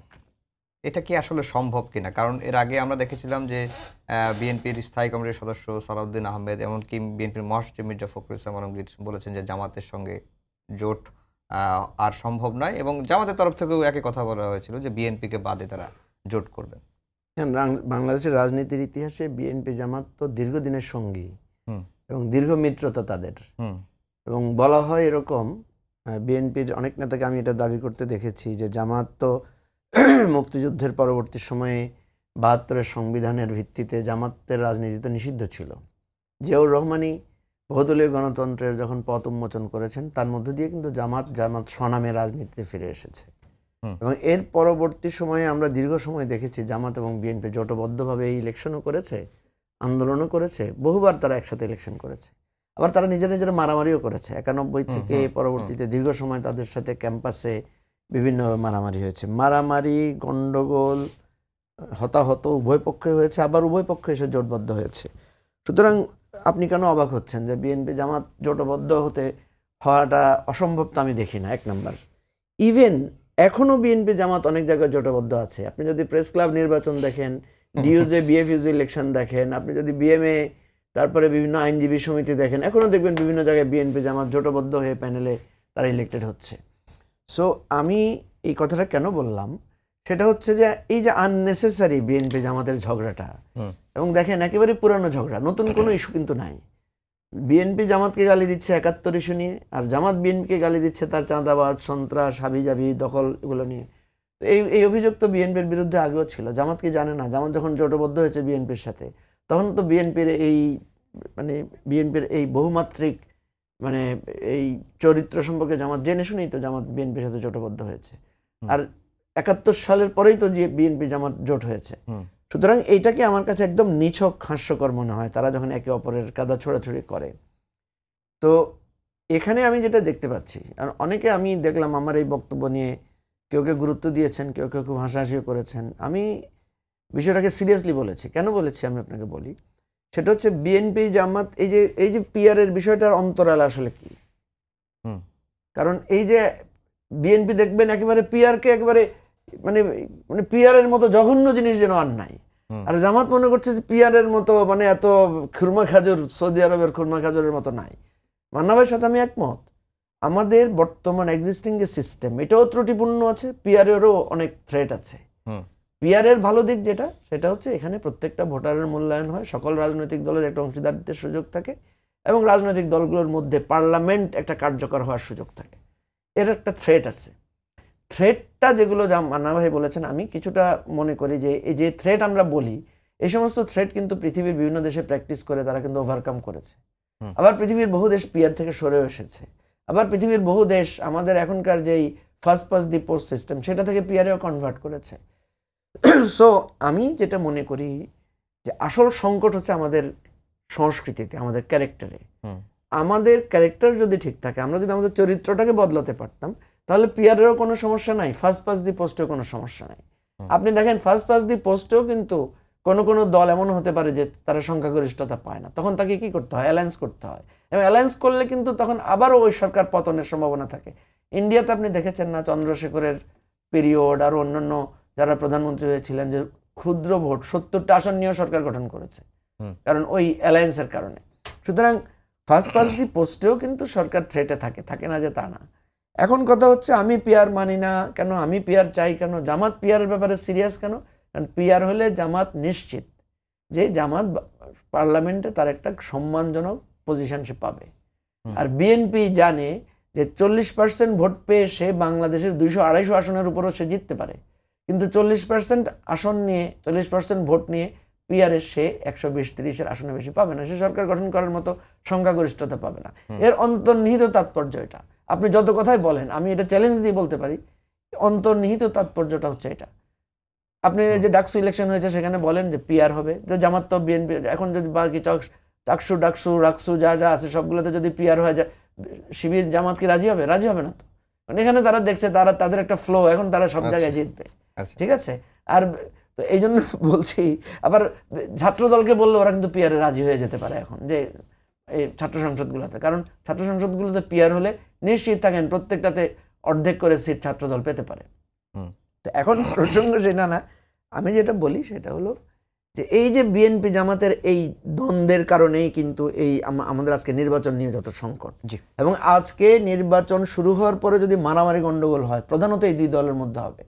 এটা কি আসলে সম্ভব কিনা? কারণ এর আগে আমরা দেখেছিলাম যে বিএনপির স্থায়ী কমিটির সদস্য সালাউদ্দিন আহমেদ, এমনকি বিএনপির মহাসচিব মির্জা ফখরুল ইসলাম আলমগীর বলেছেন যে জামাতের সঙ্গে জোট আর সম্ভব নয়, এবং জামাতের তরফ থেকেও একই কথা বলা হয়েছিল যে বিএনপিকে বাদে তারা জোট করবেন। বাংলাদেশের রাজনীতির ইতিহাসে বিএনপি জামাত তো দীর্ঘদিনের সঙ্গী এবং দীর্ঘ মিত্রতা তাদের। এবং বলা হয় এরকম, বিএনপির অনেক নেতাকে আমি এটা দাবি করতে দেখেছি যে জামাত তো মুক্তিযুদ্ধের পরবর্তী সময়ে ৭২-এর সংবিধানের ভিত্তিতে জামাতের রাজনীতি তো নিষিদ্ধ ছিল। জিয়াউর রহমানই বহুদলীয় গণতন্ত্রের যখন পথ উন্মোচন করেছেন, তার মধ্য দিয়ে কিন্তু জামাত স্বনামে রাজনীতিতে ফিরে এসেছে। এবং এর পরবর্তী সময়ে আমরা দীর্ঘ সময় দেখেছি জামাত এবং বিএনপি জোটবদ্ধভাবে এই ইলেকশনও করেছে, আন্দোলনও করেছে, বহুবার তারা একসাথে ইলেকশন করেছে। আবার তারা নিজেরা মারামারিও করেছে। ৯১ থেকে পরবর্তীতে দীর্ঘ সময় তাদের সাথে ক্যাম্পাসে বিভিন্নভাবে মারামারি হয়েছে। মারামারি, গণ্ডগোল, হতাহত উভয় পক্ষে হয়েছে, আবার উভয় পক্ষে এসে জোটবদ্ধ হয়েছে। সুতরাং আপনি কেন অবাক হচ্ছেন যে বিএনপি জামাত জোটবদ্ধ হওয়াটা অসম্ভব? তো আমি দেখি না। এক নাম্বার, ইভেন এখনও বিএনপি জামাত অনেক জায়গায় জোটবদ্ধ আছে। আপনি যদি প্রেস ক্লাব নির্বাচন দেখেন, ডিইউজে বিএফইউজে ইলেকশন দেখেন, আপনি যদি বিএমএ, তারপরে বিভিন্ন আইনজীবী সমিতি দেখেন, এখনও দেখবেন বিভিন্ন জায়গায় বিএনপি জামাত জোটবদ্ধ হয়ে প্যানেলে তারা ইলেক্টেড হচ্ছে। সো আমি এই কথাটা কেন বললাম, সেটা হচ্ছে যে এই যে আননেসেসারি বিএনপি জামাতের ঝগড়াটা, এবং দেখেন একেবারে পুরানো ঝগড়া, নতুন কোনো ইস্যু কিন্তু নাই। বিএনপি জামাতকে গালি দিচ্ছে ৭১ ইস্যু নিয়ে, আর জামাত বিএনপিকে গালি দিচ্ছে তার চাঁদাবাজ, সন্ত্রাস, হাবিজাবি, দখল, এগুলো নিয়ে। তো এই অভিযোগ তো বিএনপির বিরুদ্ধে আগেও ছিল। জামাত কি জানে না? জামাত যখন জোটবদ্ধ হয়েছে বিএনপির সাথে, তখন তো বিএনপির এই বহুমাত্রিক এই চরিত্র সম্পর্কে জামাত জেনে শুনেই তো জামাত বিএনপির সাথে জোটবদ্ধ হয়েছে। আর ৭১ সালের পরেই তো বিএনপি জামাত জোট হয়েছে। সুতরাং এইটাকে আমার কাছে একদম নিছক হাস্যকর মনে হয়, তারা যখন একে অপরের কাদা ছোড়াছুড়ি করে। তো এখানে আমি যেটা দেখতে পাচ্ছি, আর অনেকে আমি দেখলাম আমার এই বক্তব্য নিয়ে কেউ কেউ গুরুত্ব দিয়েছেন, কেউ কেউ খুব হাসাহাসিও করেছেন। আমি বিষয়টাকে সিরিয়াসলি বলেছি। কেন বলেছি আমি আপনাকে বলি। সেটা হচ্ছে বিএনপি জামাত এই যে পিআরের বিষয়টার অন্তরাল আসলে কি। কারণ এই যে বিএনপি দেখবেন একেবারে পিআরকে একেবারে পিআরের মতো জঘন্য জিনিস যেন আর নাই। আর জামাত মনে করছে যে পিআরের মতো এত খুরমা খাজুর, সৌদি আরবের খুরমা খাজুরের মতো নাই। মান্না ভাইয়ের সাথে আমি একমত। আমাদের বর্তমান এক্সিস্টিং যে সিস্টেম, এটাও ত্রুটিপূর্ণ আছে, পিআরেরও অনেক থ্রেট আছে। পিআরের ভালো দিক যেটা, সেটা হচ্ছে এখানে প্রত্যেকটা ভোটারের মূল্যায়ন হয়, সকল রাজনৈতিক দলের একটা অংশীদারিত্বের সুযোগ থাকে, এবং রাজনৈতিক দলগুলোর মধ্যে পার্লামেন্ট একটা কার্যকর হওয়ার সুযোগ থাকে। এর একটা থ্রেট আছে। থ্রেটটা যেগুলো মান্না ভাই বলেছেন, আমি কিছুটা মনে করি যে এই যে থ্রেট আমরা বলি, এই সমস্ত থ্রেট কিন্তু পৃথিবীর বিভিন্ন দেশে প্র্যাকটিস করে তারা কিন্তু ওভারকাম করেছে। আবার পৃথিবীর বহু দেশ পিআর থেকে সরেও এসেছে। আবার পৃথিবীর বহু দেশ আমাদের এখনকার যেই first past the post system, সেটা থেকে পিআরেও কনভার্ট করেছে। সো আমি যেটা মনে করি যে আসল সংকট হচ্ছে আমাদের সংস্কৃতিতে, আমাদের ক্যারেক্টারে। আমাদের ক্যারেক্টার যদি ঠিক থাকে, আমরা যদি আমাদের চরিত্রটাকে বদলাতে পারতাম, তাহলে পিআরেরও কোনো সমস্যা নাই, ফার্স্ট পাস দি পোস্টেও কোনো সমস্যা নাই। আপনি দেখেন ফার্স্ট পাস দি পোস্টেও কিন্তু কোনো দল এমন হতে পারে যে তারা সংখ্যাগরিষ্ঠতা পায় না, তখন তাকে কি করতে হয়? অ্যালায়েন্স করতে হয়। এবং অ্যালায়েন্স করলে কিন্তু তখন আবারও ওই সরকার পতনের সম্ভাবনা থাকে। ইন্ডিয়াতে আপনি দেখেছেন না, চন্দ্রশেখরের পিরিয়ড আর অন্যান্য যারা প্রধানমন্ত্রী হয়েছিলেন, যে ক্ষুদ্র ভোট ৭০টা আসন নিয়েও সরকার গঠন করেছে, কারণ ওই অ্যালায়েন্সের কারণে। সুতরাং ফার্স্ট পাস দি পোস্টেও কিন্তু সরকার থ্রেটে থাকে না যে তা না। এখন কথা হচ্ছে আমি পিআর মানি না কেন, আমি পিআর চাই কেন, জামাত পিআরের ব্যাপারে সিরিয়াস কেন? কারণ পিআর হলে জামাত নিশ্চিত যে জামাত পার্লামেন্টে তার একটা সম্মানজনক পজিশন সে পাবে। আর বিএনপি জানে যে 40% ভোট পেয়ে সে বাংলাদেশের 200-250 আসনের উপরও সে জিততে পারে, কিন্তু 40% আসন নিয়ে 40% ভোট নিয়ে পিআরএস সে 120-30 আসনে বেশি পাবে না, সে সরকার গঠন করার মতো সংখ্যাগরিষ্ঠতা পাবে না। এর অন্তর্নিহিত তাৎপর্য এটা। আপনি যত কথাই বলেন, আমি এটা চ্যালেঞ্জ দিয়ে বলতে পারি, অন্তর্নিহিত তাৎপর্যটা হচ্ছে এটা। আপনি যে ডাকসু ইলেকশন হয়েছে সেখানে বলেন যে পিআর হবে, তো জামাত তো বিএনপি এখন যদি বাকি চাকসু ডাকসু রাকসু যা যা আছে সবগুলোতে যদি পিআর হয়ে যায়, শিবির জামাত কি রাজি হবে? রাজি হবে না তো। মানে এখানে তারা দেখছে তাদের একটা ফ্লো, এখন তারা সব জায়গায় জিতবে, ঠিক আছে। আর তো এই জন্য বলছি, আবার ছাত্র দলকে বললে ওরা কিন্তু পিআরে রাজি হয়ে যেতে পারে এখন, যে এই ছাত্র সংসদগুলোতে, কারণ ছাত্র সংসদগুলোতে পিআর হলে নিশ্চিত থাকেন প্রত্যেকটাতে অর্ধেক করে সিট ছাত্র দল পেতে পারে। তো এখন প্রসঙ্গ সেটা না, আমি যেটা বলি সেটা হলো যে এই যে বিএনপি জামাতের এই দ্বন্দ্বের কারণেই কিন্তু এই আমাদের আজকে নির্বাচন নিয়ে যত সংকট, এবং আজকে নির্বাচন শুরু হওয়ার পরে যদি মারামারি গন্ডগোল হয় প্রধানত এই দুই দলের মধ্যে হবে।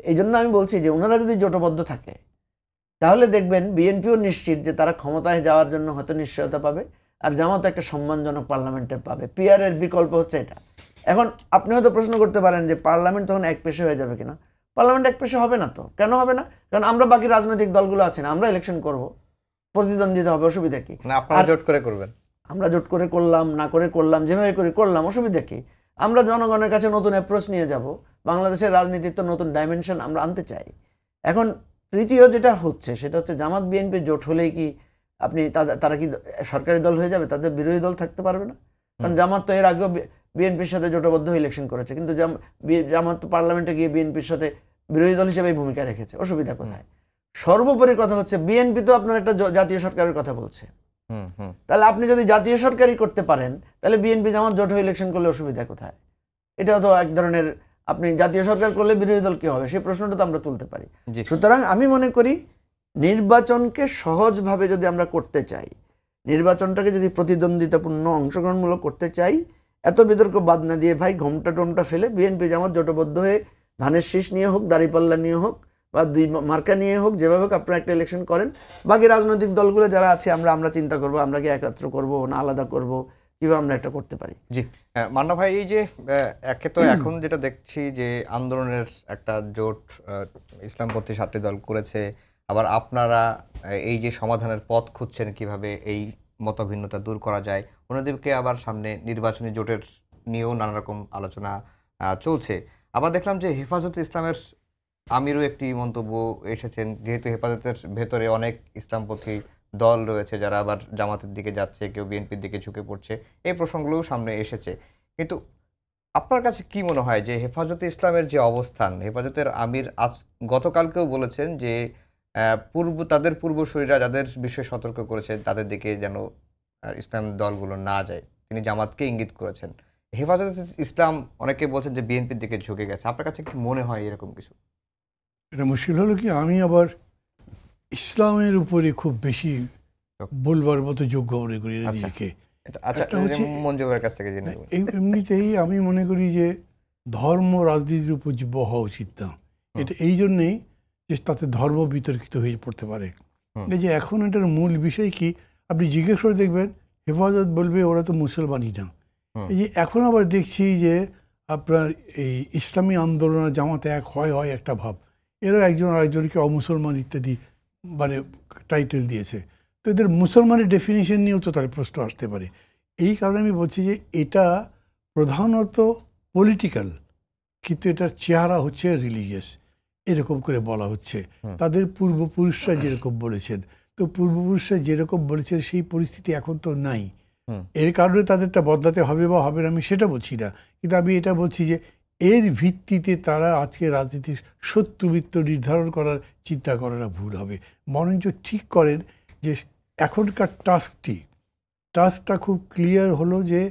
এই জন্য আমি বলছি যে ওনারা যদি জোটবদ্ধ থাকে তাহলে দেখবেন বিএনপিও নিশ্চিত যে তারা ক্ষমতায় যাওয়ার জন্য হয়তো নিশ্চয়তা পাবে, আর জামাত একটা সম্মানজনক পার্লামেন্টে পাবে। পিআর এর বিকল্প হচ্ছে এটা। এখন আপনি হয়তো প্রশ্ন করতে পারেন যে পার্লামেন্ট তখন এক পেশে হয়ে যাবে কিনা। পার্লামেন্ট এক পেশে হবে না তো। কেন হবে না? কারণ আমরা বাকি রাজনৈতিক দলগুলো আছি না, আমরা ইলেকশন করব, প্রতিদ্বন্দ্বিতা হবে, অসুবিধা কি? আপনারা জোট করে করবেন। আমরা জোট করে করলাম, না করে করলাম, যেভাবে করে করলাম, অসুবিধা কি? আমরা জনগণের কাছে নতুন অ্যাপ্রোচ নিয়ে যাব, বাংলাদেশের রাজনীতির তো নতুন ডাইমেনশন আমরা আনতে চাই। এখন তৃতীয় যেটা হচ্ছে সেটা হচ্ছে জামাত বিএনপি জোট হলেই কি আপনি তারা কি সরকারি দল হয়ে যাবে? তাদের বিরোধী দল থাকতে পারবে না? কারণ জামাত তো এর আগেও বিএনপির সাথে জোটবদ্ধ হয়ে ইলেকশন করেছে, কিন্তু জামাত তো পার্লামেন্টে গিয়ে বিএনপির সাথে বিরোধী দল হিসেবে ভূমিকা রেখেছে। অসুবিধা কোথায়? সর্বোপরি কথা হচ্ছে বিএনপি তো আপনার একটা জাতীয় সরকারের কথা বলছে, তাহলে আপনি যদি জাতীয় সরকারই করতে পারেন তাহলে বিএনপি জামাত জোট হয়ে ইলেকশন করলে অসুবিধা কোথায়? এটাও তো এক ধরনের, আপনি জাতীয় সরকার করলে বিরোধী দল কি হবে সেই প্রশ্নটা তো আমরা তুলতে পারি। সুতরাং আমি মনে করি নির্বাচনকে সহজভাবে যদি আমরা করতে চাই, নির্বাচনটাকে যদি প্রতিদ্বন্দ্বিতাপূর্ণ অংশগ্রহণমূলক করতে চাই, এত বিতর্ক বাদ না দিয়ে ভাই ঘোমটা টোমটা ফেলে বিএনপি জামাত জোটবদ্ধ হয়ে ধানের শীষ নিয়ে হোক, দাঁড়িপাল্লা নিয়ে হোক, বা দুই মার্কা নিয়ে হোক, যেভাবে হোক আপনারা একটা ইলেকশন করেন। বাকি রাজনৈতিক দলগুলো যারা আছে আমরা চিন্তা করবো আমরা কি একত্র করব না আলাদা করব, কিভাবে আমরা একটা করতে পারি। জি মান্না ভাই, এই যে একে তো এখন যেটা দেখছি যে আন্দোলনের একটা জোট ইসলামপন্থী 7টি দল করেছে, আবার আপনারা এই যে সমাধানের পথ খুঁজছেন কিভাবে এই মতভিন্নতা দূর করা যায়, অন্যদিকে আবার সামনে নির্বাচনী জোটের নিয়েও নানা রকম আলোচনা চলছে। আবার দেখলাম যে হেফাজতে ইসলামের আমিরও একটি মন্তব্য এসেছেন, যেহেতু হেফাজতের ভেতরে অনেক ইসলামপন্থী দল রয়েছে যারা আবার জামাতের দিকে যাচ্ছে, কেউ বিএনপির দিকে ঝুঁকে পড়ছে, এই প্রসঙ্গগুলোও সামনে এসেছে। কিন্তু আপনার কাছে কি মনে হয় যে হেফাজতে ইসলামের যে অবস্থান, হেফাজতের আমির গতকালকেও বলেছেন যে তাদের পূর্বসূরীরা যাদের বিষয়ে সতর্ক করেছে তাদের দিকে যেন ইসলাম দলগুলো না যায়, তিনি জামাতকে ইঙ্গিত করেছেন। হেফাজতে ইসলাম অনেকে বলছেন যে বিএনপির দিকে ঝুঁকে গেছে, আপনার কাছে কি মনে হয় এরকম কিছু? এটা মুশকিল হলো কি, আমি আবার ইসলামের উপরে খুব বেশি বলবার মতো যোগ্য মনে করি নিজেকে। এমনিতেই আমি মনে করি যে ধর্ম রাজনীতির উপর যে হওয়া উচিত না, এটা এই জন্যেই যে তাতে ধর্ম বিতর্কিত হয়ে পড়তে পারে। এই যে এখন এটার মূল বিষয় কি, আপনি জিজ্ঞেস করে দেখবেন হেফাজত বলবে ওরা তো মুসলমানই না। এই যে এখন আবার দেখছি যে আপনার এই ইসলামী আন্দোলন জামাতে এক হয় একটা ভাব, এরা একজন আরেকজনকে অমুসলমান ইত্যাদি মানে টাইটেল দিয়েছে। তো এদের মুসলমানের ডেফিনিশন নিয়েও তো তার প্রশ্ন আসতে পারে। এই কারণে আমি বলছি যে এটা প্রধানত পলিটিক্যাল, কিন্তু এটার চেহারা হচ্ছে রিলিজিয়াস, এরকম করে বলা হচ্ছে। তাদের পূর্বপুরুষরা যেরকম বলেছেন, তো পূর্বপুরুষরা যেরকম বলেছেন সেই পরিস্থিতি এখন তো নাই। এর কারণে তাদেরটা বদলাতে হবে বা হবে না আমি সেটা বলছি না, কিন্তু আমি এটা বলছি যে এর ভিত্তিতে তারা আজকে রাজনীতির শত্রুবৃত্ত নির্ধারণ করার চিন্তা করাটা ভুল হবে। বরঞ্চ ঠিক করেন যে এখনকার টাস্কটা খুব ক্লিয়ার হলো যে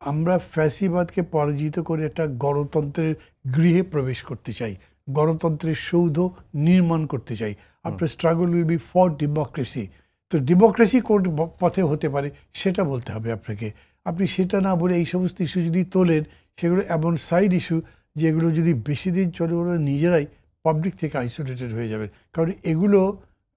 আমরা ফ্যাসিবাদকে পরাজিত করে একটা গণতন্ত্রের গৃহে প্রবেশ করতে চাই, গণতন্ত্রের সৌধ নির্মাণ করতে চাই। আপনার struggle will be for democracy. তো ডেমোক্রেসি কোন পথে হতে পারে সেটা বলতে হবে আপনাকে। আপনি সেটা না বলে এই সমস্ত ইস্যু যদি তোলেন, সেগুলো এমন সাইড ইস্যু যেগুলো যদি বেশি দিন চলে ওরা নিজেরাই পাবলিক থেকে আইসোলেটেড হয়ে যাবে। কারণ এগুলো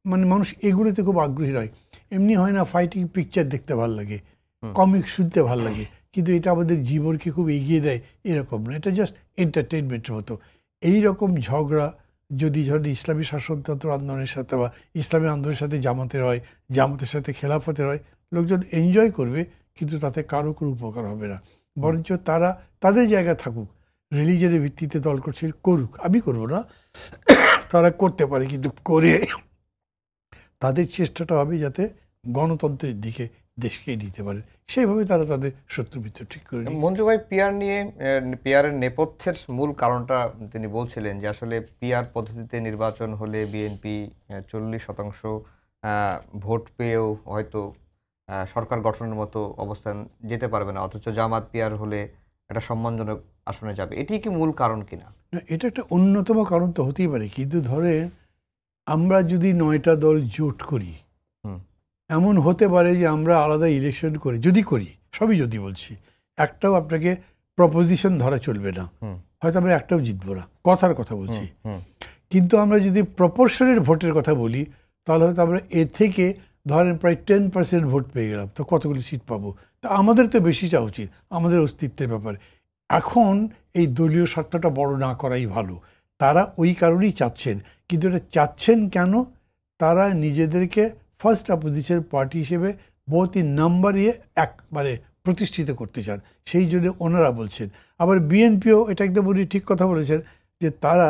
মানে মানুষ এগুলোতে খুব আগ্রহী নয়। এমনি হয় না ফাইটিং পিকচার দেখতে ভালো লাগে, কমিক শুনতে ভালো লাগে, কিন্তু এটা আমাদের জীবনকে খুব এগিয়ে দেয় এরকম না, এটা জাস্ট এন্টারটেনমেন্টের মতো। এই রকম ঝগড়া যদি ধরেন ইসলামী শাসনতন্ত্র আন্দোলনের সাথে বা ইসলামী আন্দোলনের সাথে জামাতের হয়, জামাতের সাথে খেলাফতের হয়, লোকজন এনজয় করবে, কিন্তু তাতে কারো কোনো উপকার হবে না। বরঞ্চ তারা তাদের জায়গা থাকুক, রিলিজনের ভিত্তিতে দল করছে করুক, আমি করবো না, তারা করতে পারে, কিন্তু করে তাদের চেষ্টাটা হবে যাতে গণতন্ত্রের দিকে দেশকে নিতে পারে, সেইভাবে তারা তাদের শত্রুমিত্র ঠিক করে নিয়ে। মঞ্জু ভাই, পিয়ার নিয়ে পিয়ারের নেপথ্যের মূল কারণটা তিনি বলছিলেন যে আসলে পিয়ার পদ্ধতিতে নির্বাচন হলে বিএনপি 40% ভোট পেয়েও হয়তো সরকার গঠনের মতো অবস্থান যেতে পারবে না, অথচ জামাত পিয়ার হলে একটা সম্মানজনক আসনে যাবে। এটি কি মূল কারণ কিনা? না, এটা একটা অন্যতম কারণ তো হতেই পারে, কিন্তু ধরে আমরা যদি 9টা দল জোট করি, এমন হতে পারে যে আমরা আলাদা ইলেকশন করি, যদি করি, সবই যদি বলছি, একটাও আপনাকে প্রপোজিশন ধরা চলবে না, হয়তো আমরা একটাও জিতবো না, কথার কথা বলছি। কিন্তু আমরা যদি প্রপোর্শনের ভোটের কথা বলি, তাহলে হয়তো আমরা এ থেকে ধরেন প্রায় 10% ভোট পেয়ে গেলাম, তো কতগুলো সিট পাবো। তা আমাদের তো বেশি চাওয়া উচিত আমাদের অস্তিত্বের ব্যাপারে। এখন এই দলীয় স্বার্থটা বড় না করাই ভালো, তারা ওই কারণেই চাচ্ছেন। কিন্তু এটা চাচ্ছেন কেন? তারা নিজেদেরকে ফার্স্ট অপোজিশন পার্টি হিসেবে বহুতই নাম্বারে একবারে প্রতিষ্ঠিত করতে চান, সেই জন্য ওনারা বলছেন। আবার বিএনপিও এটা একদম উনি ঠিক কথা বলেছেন যে তারা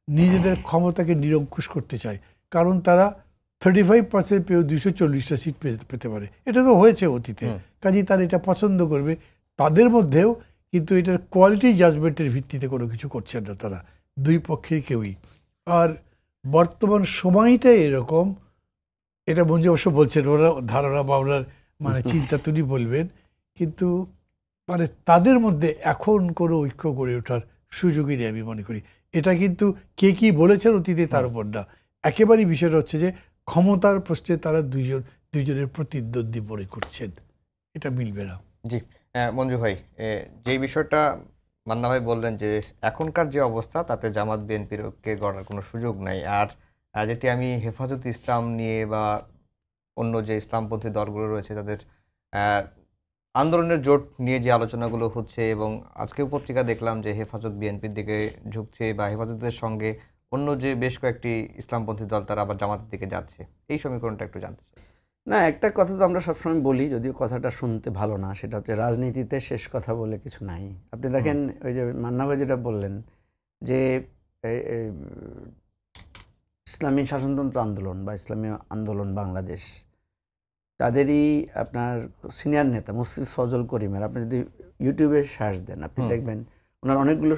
নিজেদের ক্ষমতাকে নিরঙ্কুশ করতে চায়, কারণ তারা 35% পেয়েও 240টা সিট পেতে পারে, এটা তো হয়েছে অতীতে, কাজেই তারা এটা পছন্দ করবে তাদের মধ্যেও। কিন্তু এটার কোয়ালিটি জাজমেন্টের ভিত্তিতে কোনো কিছু করছেন না তারা, দুই পক্ষের কেউই। আর বর্তমান সময়টা এরকম, এটা মঞ্জু অবশ্য বলছেন, ওরা ধারণা বা ওনার মানে চিন্তা তিনি বলবেন, কিন্তু মানে তাদের মধ্যে এখন কোনো ঐক্য গড়ে ওঠার সুযোগই নেই আমি মনে করি। এটা কিন্তু কে কি বলেছেন অতীতে তার উপর না, একেবারেই বিষয়টা হচ্ছে যে ক্ষমতার প্রশ্নে তারা দুইজনের প্রতিদ্বন্দ্বী মনে করছেন, এটা মিলবে না। জি, মঞ্জু ভাই, যেই বিষয়টা মান্না ভাই বললেন যে এখনকার যে অবস্থা তাতে জামাত বিএনপিকে গড়ার কোনো সুযোগ নাই। আর যেটি আমি হেফাজত ইসলাম নিয়ে বা অন্য যে ইসলামপন্থী দলগুলো রয়েছে তাদের আন্দোলনের জোট নিয়ে যে আলোচনাগুলো হচ্ছে, এবং আজকেও পত্রিকা দেখলাম যে হেফাজত বিএনপির দিকে ঝুঁকছে বা হেফাজতের সঙ্গে অন্য যে বেশ কয়েকটি ইসলামপন্থী দল তারা আবার জামাতের দিকে যাচ্ছে, এই সমীকরণটা একটু জানতে চাই। না, একটা কথা তো আমরা সবসময় বলি, যদিও কথাটা শুনতে ভালো না, সেটা হচ্ছে রাজনীতিতে শেষ কথা বলে কিছু নাই। আপনি দেখেন ওই যে মান্না ভাই যেটা বললেন যে ইসলামী শাসনতন্ত্র আন্দোলন বা ইসলামী আন্দোলন বাংলাদেশ, তাদেরই আপনার সিনিয়র নেতা মুফতি ফজল করিমের আপনি যদি ইউটিউবে সার্চ দেন, আপনি দেখবেন ওনার অনেকগুলো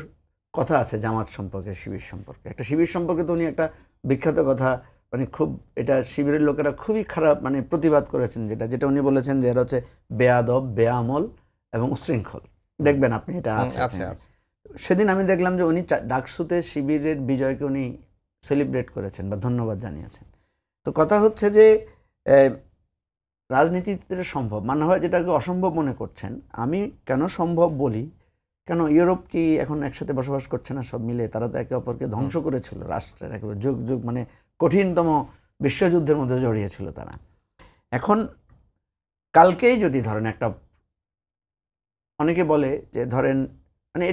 কথা আছে জামাত সম্পর্কে, শিবির সম্পর্কে। একটা শিবির সম্পর্কে তো উনি একটা বিখ্যাত কথা, মানে খুব, এটা শিবিরের লোকেরা খুবই খারাপ মানে প্রতিবাদ করেছেন, যেটা উনি বলেছেন যে এরা হচ্ছে বেয়াদব, বেআমল এবং উশৃঙ্খল। দেখবেন আপনি, এটা আছে। সেদিন আমি দেখলাম যে উনি ডাকসুতে শিবিরের বিজয়কে উনি সেলিব্রেট করেছেন বা ধন্যবাদ জানিয়েছেন। তো কথা হচ্ছে যে রাজনীতিতে সম্ভব, মানে হয় যেটাকে অসম্ভব মনে করছেন, আমি কেন সম্ভব বলি, কেন ইউরোপ কি এখন একসাথে বসবাস করছে না সব মিলে? তারা তো একে অপরকে ধ্বংস করেছিল, রাষ্ট্রের একেবারে যুগ যুগ মানে কঠিনতম বিশ্বযুদ্ধের মধ্যে জড়িয়েছিল তারা। এখন কালকেই যদি ধরেন একটা, অনেকে বলে যে ধরেন মানে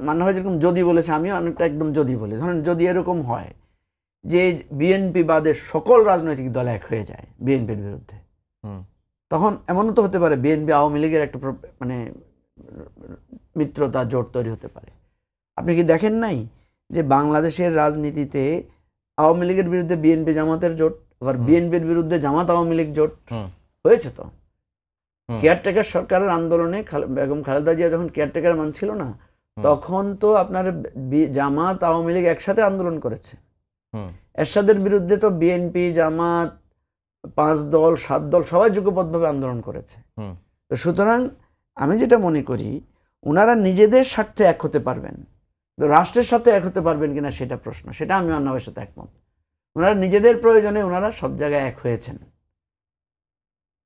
মানে হয় যেরকম যদি বলেছে, আমিও অনেকটা একদম যদি বলি, ধরেন যদি এরকম হয় যে বিএনপি বাদের সকল রাজনৈতিক দল এক হয়ে যায় বিএনপির বিরুদ্ধে, তখন এমনও তো হতে পারে বিএনপি আওয়ামী লীগের একটা মানে মিত্রতা জোট তৈরি হতে পারে। আপনি কি দেখেন নাই যে বাংলাদেশের রাজনীতিতে আওয়ামী লীগের বিরুদ্ধে বিএনপি জামাতের জোট, আবার বিএনপির বিরুদ্ধে জামাত আওয়ামী লীগ জোট হয়েছে? তো কেয়ারটেকার সরকারের আন্দোলনে বেগম খালেদা জিয়া যখন কেয়ারটেকার মানছিল না, তখন তো আপনার জামাত আওয়ামী লীগ একসাথে আন্দোলন করেছে। এরশাদের বিরুদ্ধে তো বিএনপি, জামাত, 5 দল 7 দল সবাই যুগপৎভাবে আন্দোলন করেছে। তো সুতরাং আমি যেটা মনে করি, ওনারা নিজেদের স্বার্থে এক হতে পারবেন, তো রাষ্ট্রের সাথে এক হতে পারবেন কিনা সেটা প্রশ্ন। সেটা আমি মান্নাবের সাথে একমত। ওনারা নিজেদের প্রয়োজনে ওনারা সব জায়গায় এক হয়েছেন,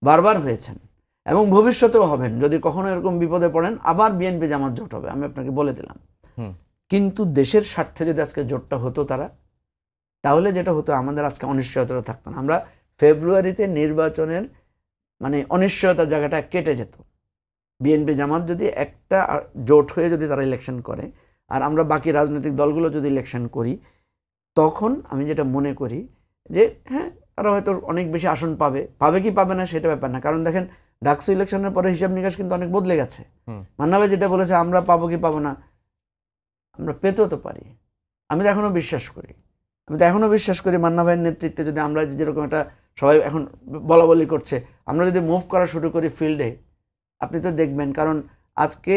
বারবার হয়েছেন, এবং ভবিষ্যতেও হবেন। যদি কখনো এরকম বিপদে পড়েন আবার বিএনপি জামাত জোট হবে, আমি আপনাকে বলে দিলাম। কিন্তু দেশের স্বার্থে যদি আজকে জোটটা হতো তারা, তাহলে যেটা হতো, আমাদের আজকে অনিশ্চয়তা থাকতো না। আমরা ফেব্রুয়ারিতে নির্বাচনের মানে অনিশ্চয়তার জায়গাটা কেটে যেত। বিএনপি জামাত যদি একটা জোট হয়ে যদি তারা ইলেকশন করে আর আমরা বাকি রাজনৈতিক দলগুলো যদি ইলেকশন করি, তখন আমি যেটা মনে করি যে হ্যাঁ তারা হয়তো অনেক বেশি আসন পাবে কি পাবে না সেটা ব্যাপার না। কারণ দেখেন ডাকসু ইলেকশনের পরে হিসাব নিকাশ কিন্তু অনেক বদলে গেছে। মান্না ভাই যেটা বলেছে আমরা পাবো কি পাবো না, আমরা পেতেও তো পারি। আমি তো এখনো বিশ্বাস করি মান্না ভাইয়ের নেতৃত্বে যদি আমরা যেরকম একটা সবাই এখন বলা করছে, আমরা যদি মুভ করা শুরু করি ফিল্ডে, আপনি তো দেখবেন। কারণ আজকে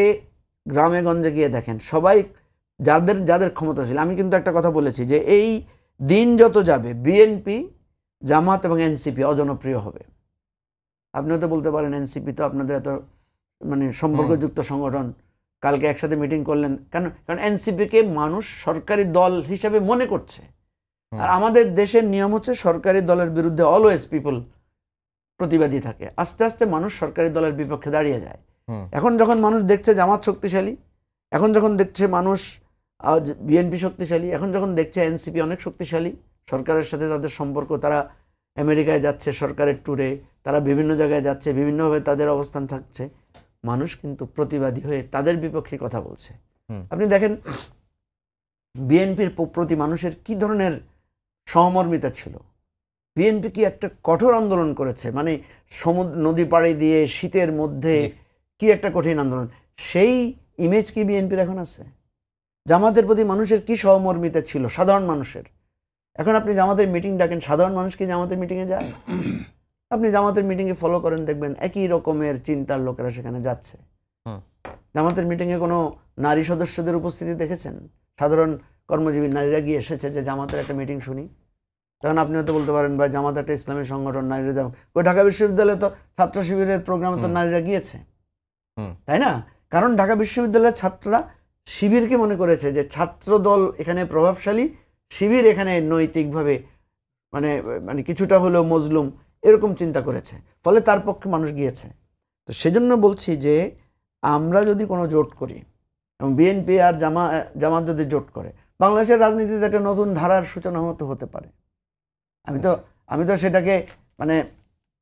গ্রামে গঞ্জে গিয়ে দেখেন সবাই যাদের ক্ষমতাশীল, আমি কিন্তু একটা কথা বলেছি যে এই দিন যত যাবে বিএনপি জামাত এবং এনসিপি অজনপ্রিয় হবে। আপনিও তো বলতে পারেন এনসিপি তো আপনাদের এত মানে সম্পর্কযুক্ত সংগঠন, কালকে একসাথে মিটিং করলেন কেন? কারণ এনসিপিকে মানুষ সরকারি দল হিসেবে মনে করছে। আর আমাদের দেশের নিয়ম হচ্ছে সরকারি দলের বিরুদ্ধে অলওয়েজ পিপল প্রতিবাদী থাকে। আস্তে আস্তে মানুষ সরকারি দলের বিপক্ষে দাঁড়িয়ে যায়। এখন যখন মানুষ দেখছে জামাত শক্তিশালী, এখন যখন দেখছে মানুষ বিএনপি শক্তিশালী, এখন যখন দেখছে এনসিপি অনেক শক্তিশালী, সরকারের সাথে তাদের সম্পর্ক, তারা আমেরিকায় যাচ্ছে সরকারের ট্যুরে, তারা বিভিন্ন জায়গায় যাচ্ছে, বিভিন্নভাবে তাদের অবস্থান থাকছে, মানুষ কিন্তু প্রতিবাদী হয়ে তাদের বিপক্ষে কথা বলছে। আপনি দেখেন বিএনপির প্রতি মানুষের কি ধরনের সহমর্মিতা ছিল। বিএনপি কি একটা কঠোর আন্দোলন করেছে, মানে সমুদ্র নদী পাড়ি দিয়ে শীতের মধ্যে কি একটা কঠিন আন্দোলন। সেই ইমেজ কি বিএনপির এখন আছে? জামাতের প্রতি মানুষের কি সহমর্মিতা ছিল সাধারণ মানুষের। এখন আপনি জামাতের মিটিং ডাকেন, সাধারণ মানুষ কি জামাতের মিটিংয়ে যায়? আপনি জামাতের মিটিংয়ে ফলো করেন, দেখবেন একই রকমের চিন্তার লোকেরা সেখানে যাচ্ছে। জামাতের মিটিংয়ে কোনো নারী সদস্যদের উপস্থিতি দেখেছেন? সাধারণ কর্মজীবী নারীরা গিয়ে এসেছে যে জামাতের একটা মিটিং শুনি? তখন আপনি হয়তো বলতে পারেন ভাই জামাত একটা ইসলামী সংগঠন, নারীরা যাবে। ওই ঢাকা বিশ্ববিদ্যালয়ে তো ছাত্র শিবিরের প্রোগ্রামে তো নারীরা গিয়েছে, তাই না? কারণ ঢাকা বিশ্ববিদ্যালয়ের ছাত্ররা শিবিরকে মনে করেছে যে ছাত্র দল এখানে প্রভাবশালী, শিবির এখানে নৈতিকভাবে মানে মানে কিছুটা হলেও মজলুম, এরকম চিন্তা করেছে, ফলে তার পক্ষে মানুষ গিয়েছে। তো সেজন্য বলছি যে আমরা যদি কোনো জোট করি এবং বিএনপি আর জামাত যদি জোট করে, বাংলাদেশের রাজনীতিতে একটা নতুন ধারার সূচনা হতে পারে। আমি তো সেটাকে মানে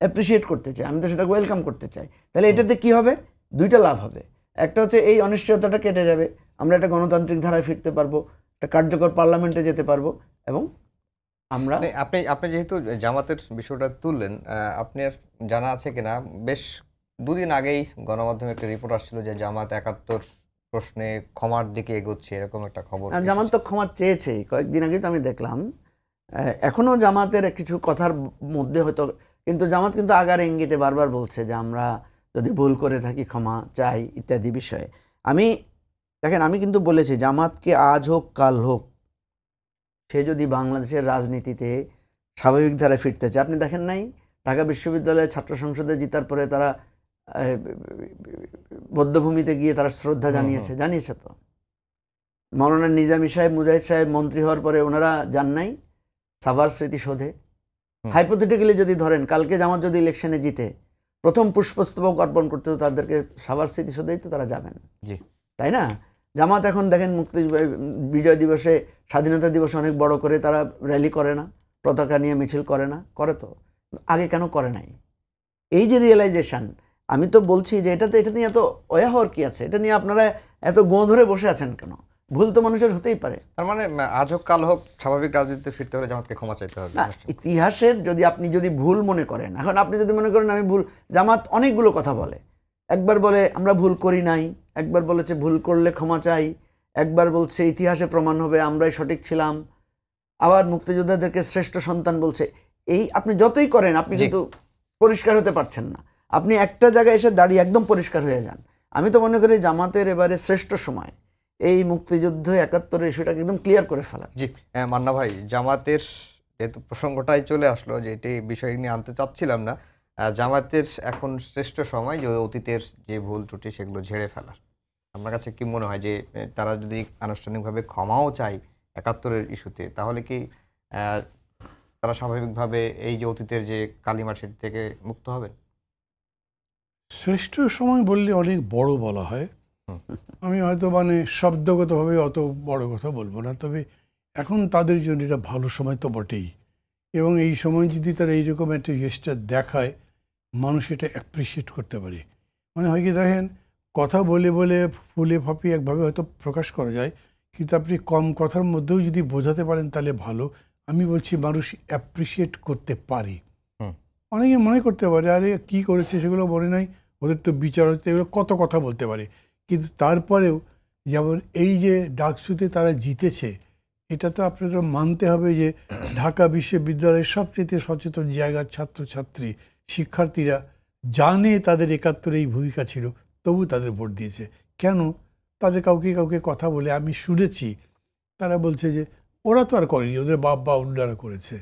অ্যাপ্রিসিয়েট করতে চাই, আমি তো সেটাকে ওয়েলকাম করতে চাই। তাহলে এটাতে কি হবে? দুইটা লাভ হবে। একটা হচ্ছে এই অনিশ্চয়তাটা কেটে যাবে, আমরা একটা গণতান্ত্রিক ধারায় ফিরতে পারবো, একটা কার্যকর পার্লামেন্টে যেতে পারবো। এবং আমরা আপনি যেহেতু জামাতের বিষয়টা তুললেন, আপনার জানা আছে কিনা বেশ দুদিন আগেই গণমাধ্যমে একটা রিপোর্ট আসছিল যে জামাত ৭১ প্রশ্নে ক্ষমার দিকে এগোচ্ছে, এরকম একটা খবর। জামাত তো ক্ষমা চেয়েছে কয়েকদিন আগে, তো আমি দেখলাম এখনো জামাতের কিছু কথার মধ্যে হয়তো, কিন্তু জামাত কিন্তু আগার ইঙ্গিতে বারবার বলছে যে আমরা যদি ভুল করে থাকি ক্ষমা চাই ইত্যাদি বিষয়ে। দেখেন আমি কিন্তু বলেছি জামাতকে আজ হোক কাল হোক, সে যদি বাংলাদেশের রাজনীতিতে স্বাভাবিক ধারায় ফিরতে চায়। আপনি দেখেন নাই ঢাকা বিশ্ববিদ্যালয়ের ছাত্র সংসদে জিতার পরে তারা বধ্যভূমিতে গিয়ে তারা শ্রদ্ধা জানিয়েছে তো। মৌলানা নিজামী সাহেব, মুজাহিদ সাহেব মন্ত্রী হওয়ার পরে ওনারা যান নাই সাভার স্মৃতিসৌধে? হাইপোথেটিক্যালি যদি ধরেন কালকে জামাত যদি ইলেকশনে জিতে, প্রথম পুষ্পস্তবক অর্পণ করতে তো তাদেরকে সাভার স্মৃতিসৌধেই তো তারা যাবেন, তাই না? জামাত এখন দেখেন বিজয় দিবসে, স্বাধীনতা দিবসে অনেক বড় করে তারা র্যালি করে না, পতাকা নিয়ে মিছিল করে না? করে তো, আগে কেন করে নাই? এই যে রিয়েলাইজেশন, আমি তো বলছি যে এটা নিয়ে এত অয়া হওয়ার কি আছে? এটা নিয়ে আপনারা এত গোঁ ধরে বসে আছেন কেন? ভুল তো মানুষের হতেই পারে। তার মানে আজ হোক কাল হোক স্বাভাবিক রাজনীতিতে ফিরতে হলে জামাতকে ক্ষমা চাইতে হবে। ইতিহাসের আপনি যদি ভুল মনে করেন, এখন আপনি যদি মনে করেন আমি ভুল, জামাত অনেকগুলো কথা বলে। একবার বলে আমরা ভুল করি নাই, একবার বলেছে ভুল করলে ক্ষমা চাই, একবার বলছে ইতিহাসে প্রমাণ হবে আমরাই সঠিক ছিলাম, আবার মুক্তিযোদ্ধাদেরকে শ্রেষ্ঠ সন্তান বলছে। এই আপনি যতই করেন আপনি কিন্তু পরিষ্কার হতে পারছেন না। আপনি একটা জায়গায় এসে দাঁড়িয়ে একদম পরিষ্কার হয়ে যান। আমি তো মনে করি জামাতের এবারে শ্রেষ্ঠ সময় এই মুক্তিযুদ্ধ ৭১ ইস্যুটাকে একদম ক্লিয়ার করে ফেলা। জি মান্না ভাই, জামাতের যেহেতু প্রসঙ্গটাই চলে আসলো, যে এটি বিষয় নিয়ে আনতে চাচ্ছিলাম না, জামাতের এখন শ্রেষ্ঠ সময় যে অতীতের যে ভুল ত্রুটি সেগুলো ঝেড়ে ফেলার। আপনার কাছে কি মনে হয় যে তারা যদি আনুষ্ঠানিকভাবে ক্ষমাও চায় ৭১ ইস্যুতে, তাহলে কি তারা স্বাভাবিকভাবে এই যে অতীতের যে কালিমা সেটি থেকে মুক্ত হবে? শ্রেষ্ঠ সময় বললে অনেক বড় বলা হয়, আমি হয়তো মানে শব্দগতভাবে অত বড় কথা বলবো না, তবে এখন তাদের জন্য এটা ভালো সময় তো বটেই। এবং এই সময় যদি তারা এইরকম একটা জিনিসটা দেখায়, মানুষ এটা অ্যাপ্রিসিয়েট করতে পারে। মানে হয় কি দেখেন, কথা বলে বলে ফুলে ফাঁপিয়ে একভাবে হয়তো প্রকাশ করা যায়, কিন্তু আপনি কম কথার মধ্যেও যদি বোঝাতে পারেন তাহলে ভালো। আমি বলছি মানুষ অ্যাপ্রিসিয়েট করতে পারে। অনেকে মনে করতে পারে আরে কি করেছে সেগুলো মনে নাই, ওদের তো বিচার হচ্ছে, এগুলো কত কথা বলতে পারে। কিন্তু তারপরেও যেমন এই যে ডাকসুতে তারা জিতেছে, এটা তো আপনাদের মানতে হবে যে ঢাকা বিশ্ববিদ্যালয়ের সবচেয়ে সচেতন জায়গার ছাত্রছাত্রী শিক্ষার্থীরা জানে তাদের ৭১ এই ভূমিকা ছিল, তবু তাদের ভোট দিয়েছে। কেন? তাদের কাউকে কাউকে কথা বলে আমি শুনেছি তারা বলছে যে ওরা তো আর করেনি, ওদের বাপ বা অন্যরা করেছে।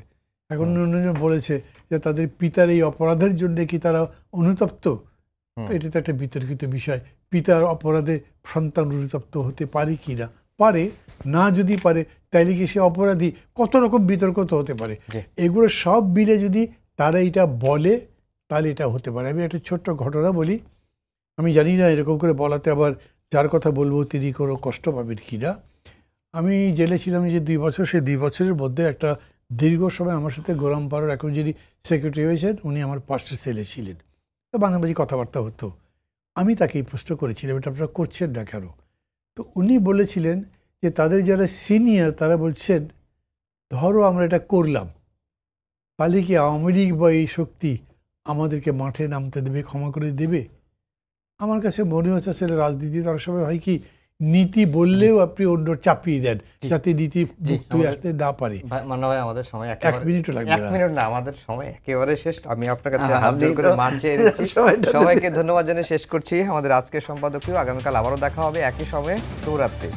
এখন অন্যজন বলেছে যে তাদের পিতার এই অপরাধের জন্য কি তারা অনুতপ্ত? তো এটা তো একটা বিতর্কিত বিষয়। পিতার অপরাধে সন্তান অনুতপ্ত হতে পারে কি না? পারে। না যদি পারে তাইলে কি সে অপরাধী? কত রকম বিতর্ক তো হতে পারে। এগুলো সব মিলে যদি তারা এটা বলে তাহলে এটা হতে পারে। আমি একটা ছোট্ট ঘটনা বলি। আমি জানি না এরকম করে বলাতে আবার যার কথা বলবো তিনি কোনো কষ্ট পাবেন কি না। আমি জেলে ছিলাম যে 2 বছর, সেই 2 বছরের মধ্যে একটা দীর্ঘ সময় আমার সাথে গোলাম পাড়ার এখন যিনি সেক্রেটারি হয়েছেন উনি আমার পাশের সেলে ছিলেন। তো বাংলাদেশি কথাবার্তা হতো। আমি তাকে এই প্রশ্ন করেছিলাম এটা আপনারা করছেন না কেন? তো উনি বলেছিলেন যে তাদের যারা সিনিয়র তারা বলছেন ধরো আমরা এটা করলাম, তাহলে কি আওয়ামী লীগ বা এই শক্তি আমাদেরকে মাঠে নামতে দেবে, ক্ষমা করে দেবে? আমার কাছে মনে হচ্ছে আসলে রাজনীতি তার সময় হয় কি নীতি বললেও আপনি অন্য চাপিয়ে দেন যাতে নীতি মুক্ত হয়ে আসতে না পারে। মান্না ভাই আমাদের সময় 1 মিনিটও লাগবে না। 1 মিনিট না, আমাদের সময় একেবারে শেষ। আমি আপনার কাছে হাত জোড় করে মার চেয়ে নিচ্ছি। সবাইকে ধন্যবাদ জানিয়ে শেষ করছি আমাদের আজকের সম্পাদকীয়। আগামীকাল আবারও দেখা হবে একই সময়ে। শুভরাত্রি।